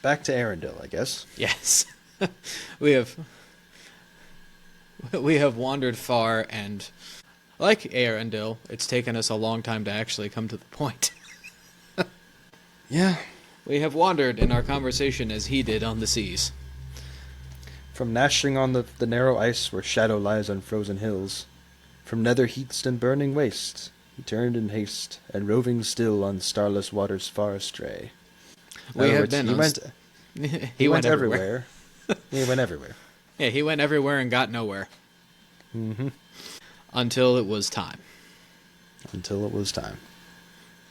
back to Earendil, I guess. Yes. we have wandered far, and like Earendil, it's taken us a long time to actually come to the point. Yeah. We have wandered in our conversation as he did on the seas. From gnashing on the narrow ice where shadow lies on frozen hills, from nether heats and burning wastes, he turned in haste, and roving still on starless waters far astray. We have been. He went everywhere. He went everywhere. Yeah, he went everywhere and got nowhere. Mm-hmm. Until it was time. Until it was time.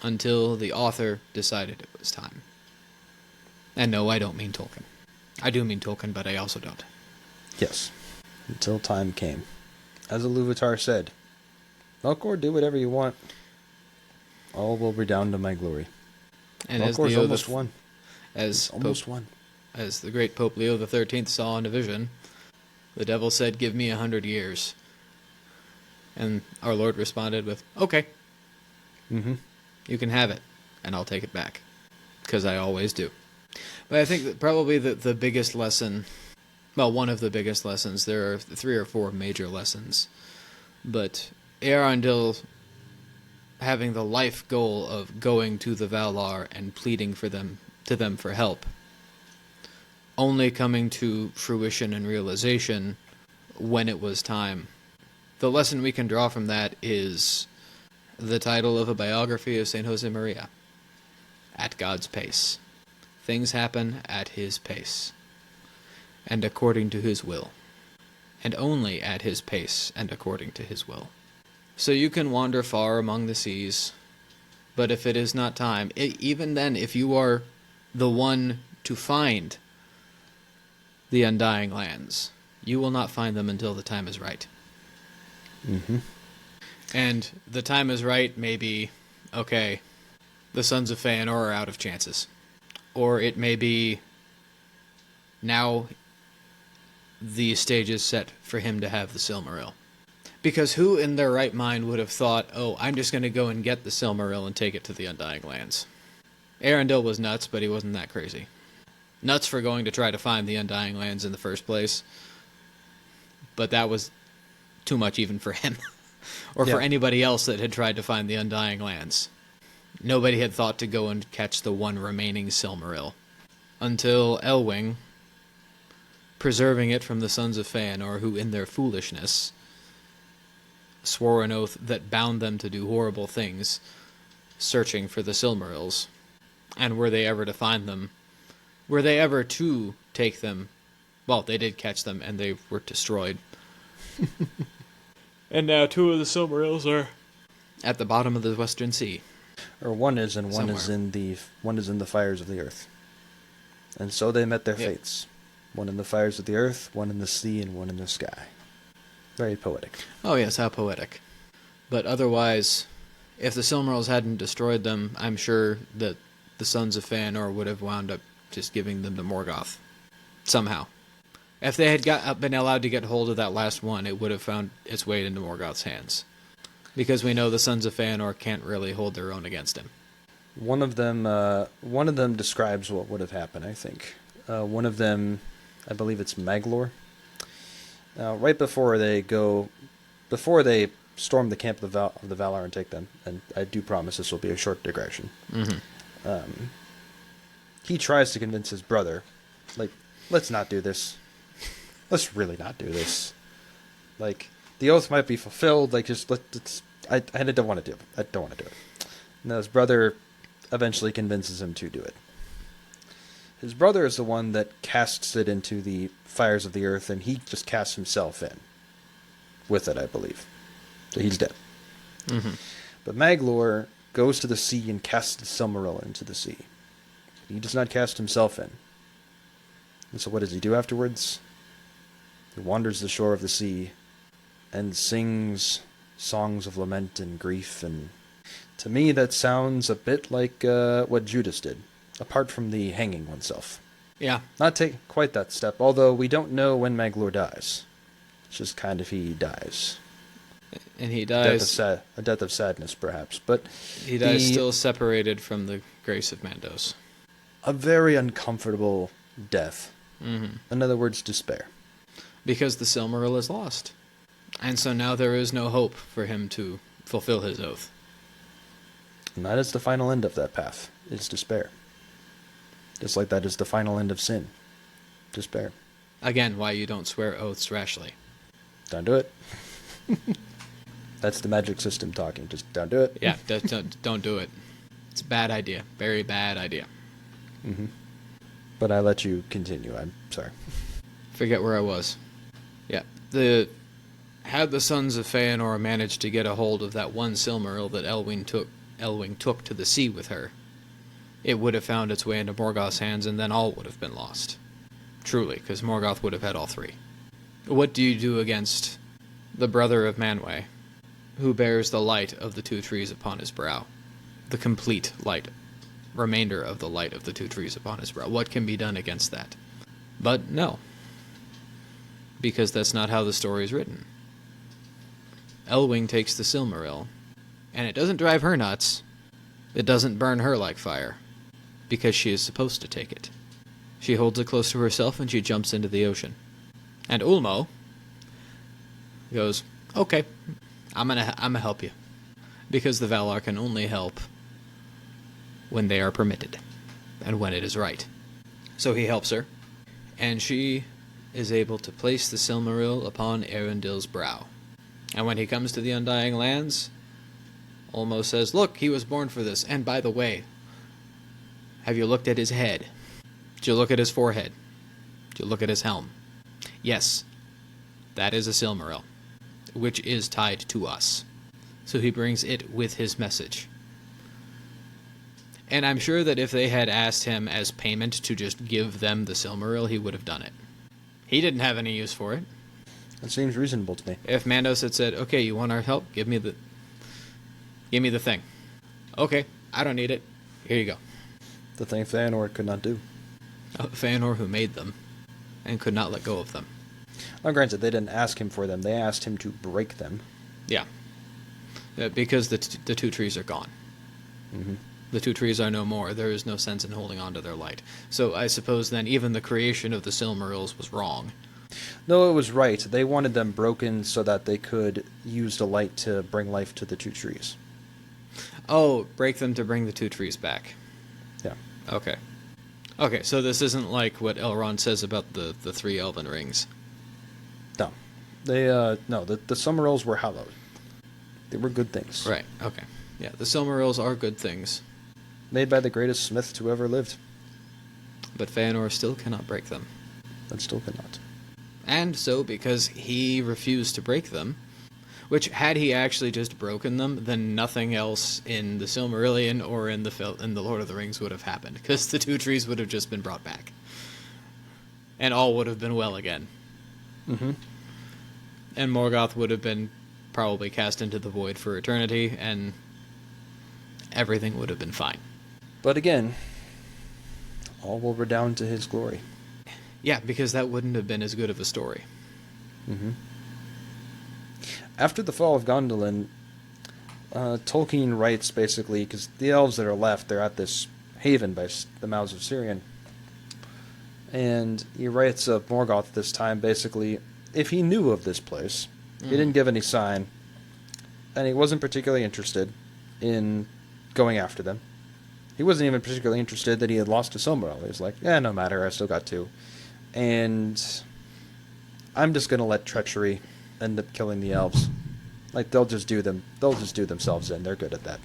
Until the author decided it was time. And no, I don't mean Tolkien. I do mean Tolkien, but I also don't. Yes. Until time came. As Iluvatar said, Melkor, do whatever you want. All will redound to my glory. And Melkor's almost won. As almost won. As the great Pope Leo XIII saw in a vision, the devil said, "Give me 100 years." And our Lord responded with, "Okay, Mm-hmm. you can have it, and I'll take it back, because I always do." But I think that probably the biggest lesson, well, one of the biggest lessons, there are 3 or 4 major lessons, but Earendil having the life goal of going to the Valar and pleading for them for help, only coming to fruition and realization when it was time. The lesson we can draw from that is The title of a biography of St. Josemaria. At God's pace. Things happen at his pace, and according to his will, and only at his pace and according to his will. So you can wander far among the seas, but if it is not time, even then, if you are the one to find the undying lands, you will not find them until the time is right. Mm-hmm. And the time is right, maybe, okay, the Sons of Feanor are out of chances. Or it may be now the stage is set for him to have the Silmaril. Because who in their right mind would have thought, oh, I'm just going to go and get the Silmaril and take it to the Undying Lands? Earendil was nuts, but he wasn't that crazy. Nuts for going to try to find the Undying Lands in the first place. But that was too much even for him. Or for anybody else that had tried to find the Undying Lands. Nobody had thought to go and catch the one remaining Silmaril. Until Elwing, preserving it from the Sons of Feanor, who in their foolishness swore an oath that bound them to do horrible things, searching for the Silmarils. And were they ever to find them, were they ever to take them, well, they did catch them, and they were destroyed. And now 2 of the Silmarils are at the bottom of the Western Sea. Or one is, and one Somewhere. is in the fires of the earth. And so they met their fates. One in the fires of the earth, one in the sea, and one in the sky. Very poetic. Oh yes, how poetic. But otherwise, if the Silmarils hadn't destroyed them, I'm sure that the Sons of Feanor would have wound up just giving them to Morgoth. Somehow. If they had been allowed to get hold of that last one, it would have found its way into Morgoth's hands. Because we know the Sons of Feanor can't really hold their own against him. One of them describes what would have happened, I think. One of them, I believe it's Maglor. Right before they storm the camp of the Valar and take them, and I do promise this will be a short digression. Mm-hmm. He tries to convince his brother, like, let's not do this. Let's really not do this. Like, the oath might be fulfilled. Like, just I don't want to do it. I don't want to do it. And his brother eventually convinces him to do it. His brother is the one that casts it into the fires of the earth, and he just casts himself in with it, I believe. So he's dead. Mm-hmm. But Maglor goes to the sea and casts the Silmaril into the sea. He does not cast himself in. And so what does he do afterwards? He wanders the shore of the sea and sings songs of lament and grief, and to me that sounds a bit like what Judas did, apart from the hanging oneself. Yeah. Not take quite that step, although we don't know when Maglor dies. It's just kind of he dies. And he dies... A death of sadness, perhaps, but... He dies still separated from the grace of Mandos. A very uncomfortable death. Mm-hmm. In other words, despair. Because the Silmaril is lost. And so now there is no hope for him to fulfill his oath. And that is the final end of that path, is despair. Just like that is the final end of sin. Despair. Again, why you don't swear oaths rashly. Don't do it. That's the magic system talking. Just don't do it. Yeah, don't do it. It's a bad idea. Very bad idea. Mm-hmm. But I let you continue. I'm sorry. Forget where I was. Yeah. Had the Sons of Feanor managed to get a hold of that one Silmaril that Elwing took to the sea with her, it would have found its way into Morgoth's hands, and then all would have been lost. Truly, because Morgoth would have had all 3. What do you do against the brother of Manwë, who bears the light of the 2 trees upon his brow? The complete light, remainder of the light of the 2 trees upon his brow. What can be done against that? But no. Because that's not how the story is written. Elwing takes the Silmaril, and it doesn't drive her nuts. It doesn't burn her like fire, because she is supposed to take it. She holds it close to herself and she jumps into the ocean. And Ulmo goes, okay, I'm gonna help you. Because the Valar can only help when they are permitted, and when it is right. So he helps her, and she is able to place the Silmaril upon Earendil's brow. And when he comes to the Undying Lands, Olmo says, "Look, he was born for this. And by the way, have you looked at his head? Did you look at his forehead? Did you look at his helm? Yes, that is a Silmaril, which is tied to us." So he brings it with his message. And I'm sure that if they had asked him as payment to just give them the Silmaril, he would have done it. He didn't have any use for it. That seems reasonable to me. If Mandos had said, "Okay, you want our help? Give me the thing." "Okay, I don't need it. Here you go." The thing Feanor could not do. Feanor, who made them and could not let go of them. Now, granted, they didn't ask him for them. They asked him to break them. Yeah. Because the two trees are gone. Mm-hmm. The two trees are no more. There is no sense in holding on to their light. So I suppose then even the creation of the Silmarils was wrong. No, it was right. They wanted them broken so that they could use the light to bring life to the two trees. Oh, break them to bring the two trees back. Yeah. Okay. Okay, so this isn't like what Elrond says about the three elven rings. No. The Silmarils were hallowed. They were good things. Right, okay. Yeah, the Silmarils are good things. Made by the greatest smith who ever lived. But Feanor still cannot break them. And still cannot. And so, because he refused to break them, which had he actually just broken them, then nothing else in the Silmarillion or in the Lord of the Rings would have happened, because the two trees would have just been brought back. And all would have been well again. Mm-hmm. And Morgoth would have been probably cast into the void for eternity, and everything would have been fine. But again, all will redound to his glory. Yeah, because that wouldn't have been as good of a story. Mm-hmm. After the fall of Gondolin, Tolkien writes basically, because the elves that are left, they're at this haven by the mouths of Sirion. And he writes of Morgoth this time, basically, if he knew of this place, he didn't give any sign, and he wasn't particularly interested in going after them. He wasn't even particularly interested that he had lost to Silmaril. He was like, yeah, no matter, I still got two. And I'm just going to let treachery end up killing the elves. Like, they'll just do themselves in. They're good at that.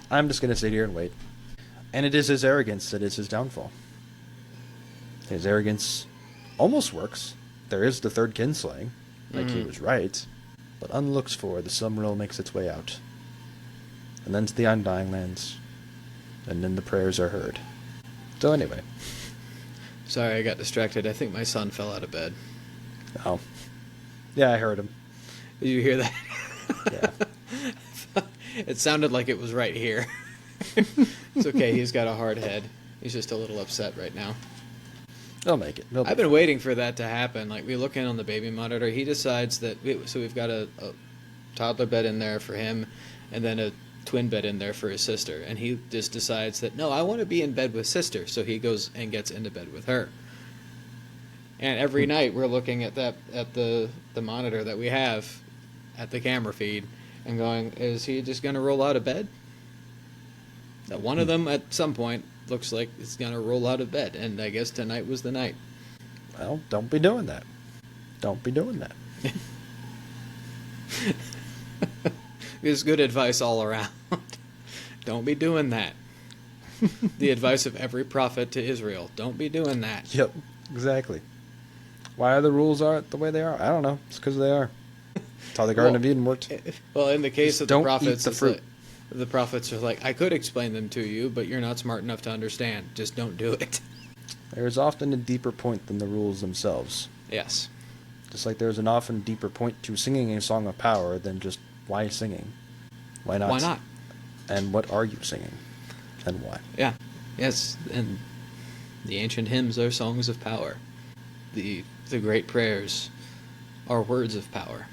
I'm just going to sit here and wait. And it is his arrogance that is his downfall. His arrogance almost works. There is the third kinslaying, like he was right. But unlooked for, the Silmaril makes its way out. And then to the Undying Lands. And then the prayers are heard. So anyway. Sorry, I got distracted. I think my son fell out of bed. Oh. Yeah, I heard him. Did you hear that? Yeah. It sounded like it was right here. It's okay, he's got a hard head. He's just a little upset right now. They'll make it. I've been waiting for that to happen. Like, we look in on the baby monitor. He decides that... So we've got a toddler bed in there for him, and then a twin bed in there for his sister. And he just decides that, no, I want to be in bed with sister. So he goes and gets into bed with her. And every night we're looking at the monitor that we have at the camera feed and going, is he just going to roll out of bed? Now, one of them at some point looks like it's going to roll out of bed, and I guess tonight was the night. Well, don't be doing that. Don't be doing that. It's good advice all around. Don't be doing that. The advice of every prophet to Israel. Don't be doing that. Yep, exactly. Why the rules are the way they are? I don't know. It's because they are. That's how the Garden of Eden worked. Well, in the case Just of the don't prophets, eat the fruit. The prophets are like, I could explain them to you, but you're not smart enough to understand. Just don't do it. There is often a deeper point than the rules themselves. Yes. Just like there's an often deeper point to singing a song of power than just why singing. Why not? Why not? And what are you singing? And why? Yeah. Yes, and the ancient hymns are songs of power. The great prayers are words of power.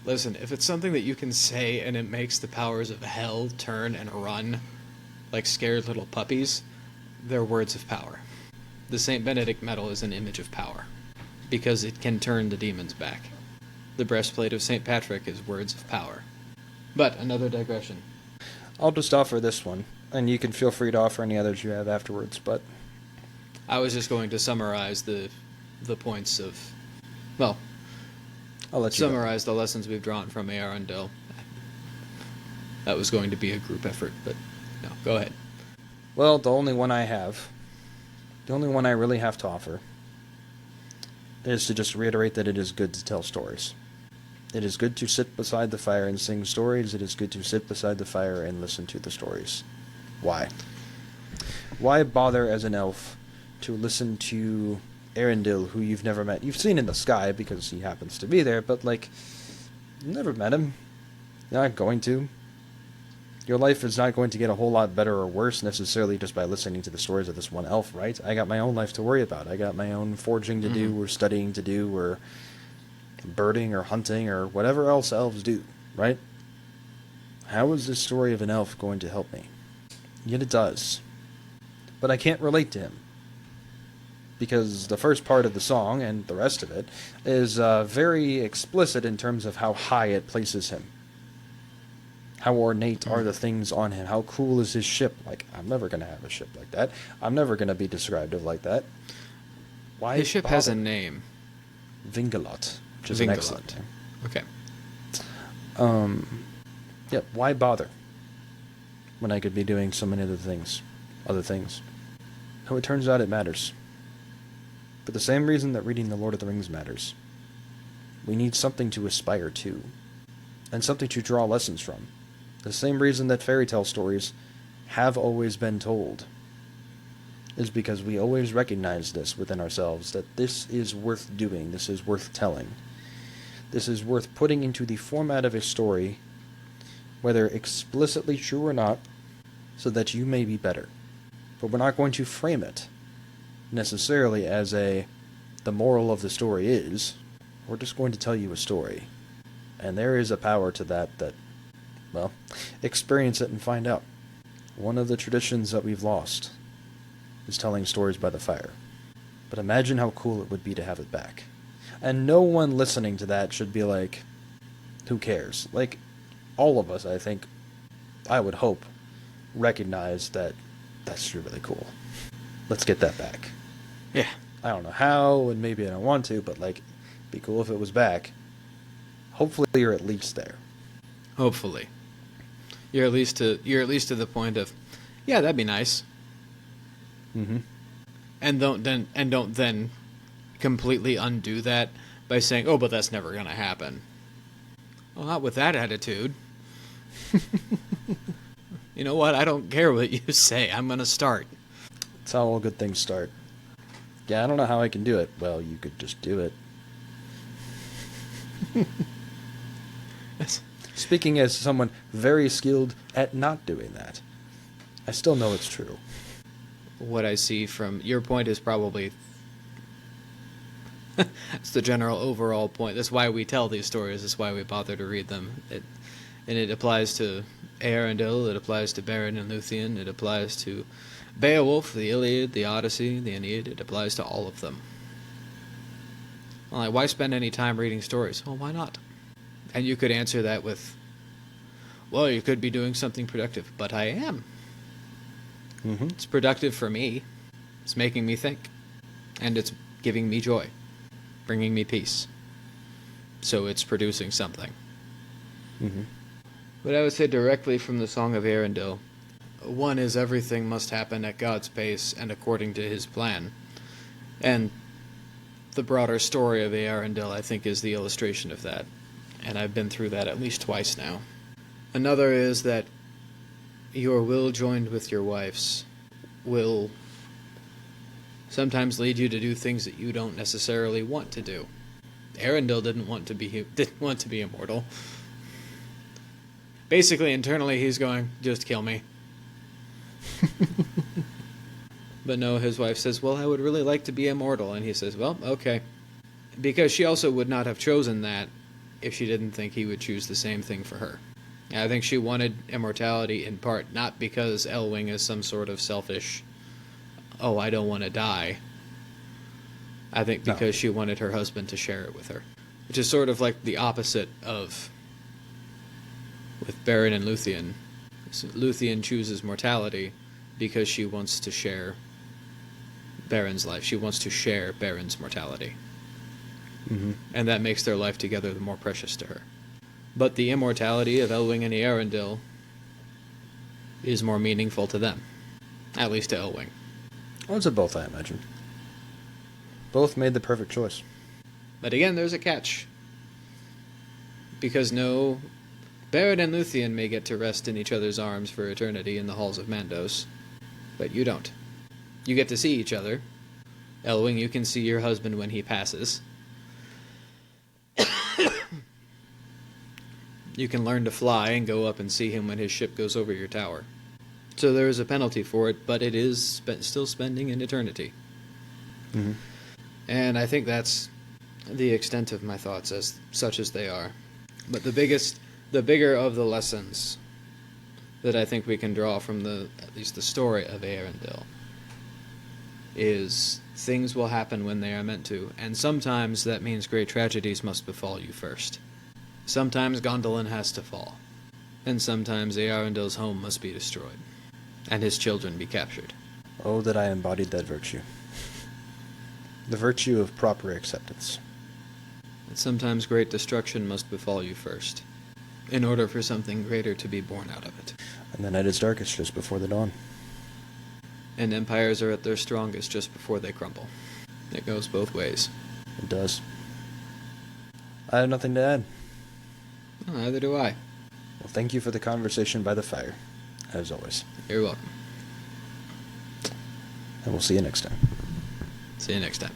Listen, if it's something that you can say and it makes the powers of hell turn and run like scared little puppies, they're words of power. The St. Benedict medal is an image of power because it can turn the demons back. The breastplate of St. Patrick is words of power. But another digression. I'll just offer this one, and you can feel free to offer any others you have afterwards, but... I was just going to summarize the points of... Well, I'll let you summarize the lessons we've drawn from Earendil. that was going to be a group effort, but no, go ahead. Well, the only one I really have to offer, is to just reiterate that it is good to tell stories. It is good to sit beside the fire and sing stories. It is good to sit beside the fire and listen to the stories. Why? Why bother as an elf to listen to Earendil, who you've never met? You've seen in the sky because he happens to be there, but, like, you've never met him. You're not going to. Your life is not going to get a whole lot better or worse necessarily just by listening to the stories of this one elf, right? I got my own life to worry about. I got my own forging to do, or studying to do, or birding, or hunting, or whatever else elves do, right? How is this story of an elf going to help me? Yet it does. But I can't relate to him. Because the first part of the song, and the rest of it, is very explicit in terms of how high it places him. How ornate are the things on him? How cool is his ship? Like, I'm never going to have a ship like that. I'm never going to be described of like that. Why His ship has a name. Vingalot, which is an excellent name. Okay. Yeah, why bother when I could be doing so many other things? No, it turns out it matters. For the same reason that reading The Lord of the Rings matters. We need something to aspire to, and something to draw lessons from. The same reason that fairy tale stories have always been told is because we always recognize this within ourselves, that this is worth doing, this is worth telling. This is worth putting into the format of a story, whether explicitly true or not, so that you may be better. But we're not going to frame it necessarily as the moral of the story is. We're just going to tell you a story. And there is a power to that, well, experience it and find out. One of the traditions that we've lost is telling stories by the fire. But imagine how cool it would be to have it back. And no one listening to that should be like, who cares? Like, all of us, I think, I would hope, recognize that that's really cool. Let's get that back. Yeah. I don't know how, and maybe I don't want to, but, like, it'd be cool if it was back. Hopefully you're at least there. Hopefully. You're at least to the point of, yeah, that'd be nice. Mm-hmm. And don't then completely undo that by saying, oh, but that's never going to happen. Well, not with that attitude. You know what? I don't care what you say. I'm going to start. That's how all good things start. Yeah, I don't know how I can do it. Well, you could just do it. Speaking as someone very skilled at not doing that, I still know it's true. What I see from your point is probably it's the general overall point. That's why we tell these stories. That's why we bother to read them. And it applies to Earendil. It applies to Beren and Luthien. It applies to Beowulf, the Iliad, the Odyssey, the Aeneid. It applies to all of them. Well, like, why spend any time reading stories? Well, why not? And you could answer that with, well, you could be doing something productive. But I am. Mm-hmm. It's productive for me. It's making me think. And it's giving me joy. Bringing me peace. So it's producing something. Mm-hmm. But I would say directly from the Song of Earendil, one is everything must happen at God's pace and according to his plan. And the broader story of Earendil, I think, is the illustration of that. And I've been through that at least twice now. Another is that your will joined with your wife's will sometimes lead you to do things that you don't necessarily want to do. Earendil didn't want to be immortal. Basically, internally, he's going, just kill me. But no, his wife says, well, I would really like to be immortal. And he says, well, okay. Because she also would not have chosen that if she didn't think he would choose the same thing for her. I think she wanted immortality in part, not because Elwing is some sort of selfish, oh, I don't want to die. I think because she wanted her husband to share it with her. Which is sort of like the opposite of with Beren and Luthien. So Luthien chooses mortality because she wants to share Beren's life. She wants to share Beren's mortality. Mm-hmm. And that makes their life together the more precious to her. But the immortality of Elwing and Earendil is more meaningful to them. At least to Elwing. Well, it's a both, I imagine. Both made the perfect choice. But again, there's a catch. Because no, Barrett and Luthien may get to rest in each other's arms for eternity in the halls of Mandos, but you don't. You get to see each other. Elwing, you can see your husband when he passes. You can learn to fly and go up and see him when his ship goes over your tower. So there is a penalty for it, but it is still spending an eternity. Mm-hmm. And I think that's the extent of my thoughts, as such as they are. But the bigger of the lessons that I think we can draw from at least the story of Earendil is things will happen when they are meant to, and sometimes that means great tragedies must befall you first. Sometimes Gondolin has to fall, and sometimes Earendil's home must be destroyed, and his children be captured. Oh, that I embodied that virtue. The virtue of proper acceptance. And sometimes great destruction must befall you first, in order for something greater to be born out of it. And the night is darkest just before the dawn. And empires are at their strongest just before they crumble. It goes both ways. It does. I have nothing to add. Well, neither do I. Well, thank you for the conversation by the fire, as always. You're welcome. And we'll see you next time. See you next time.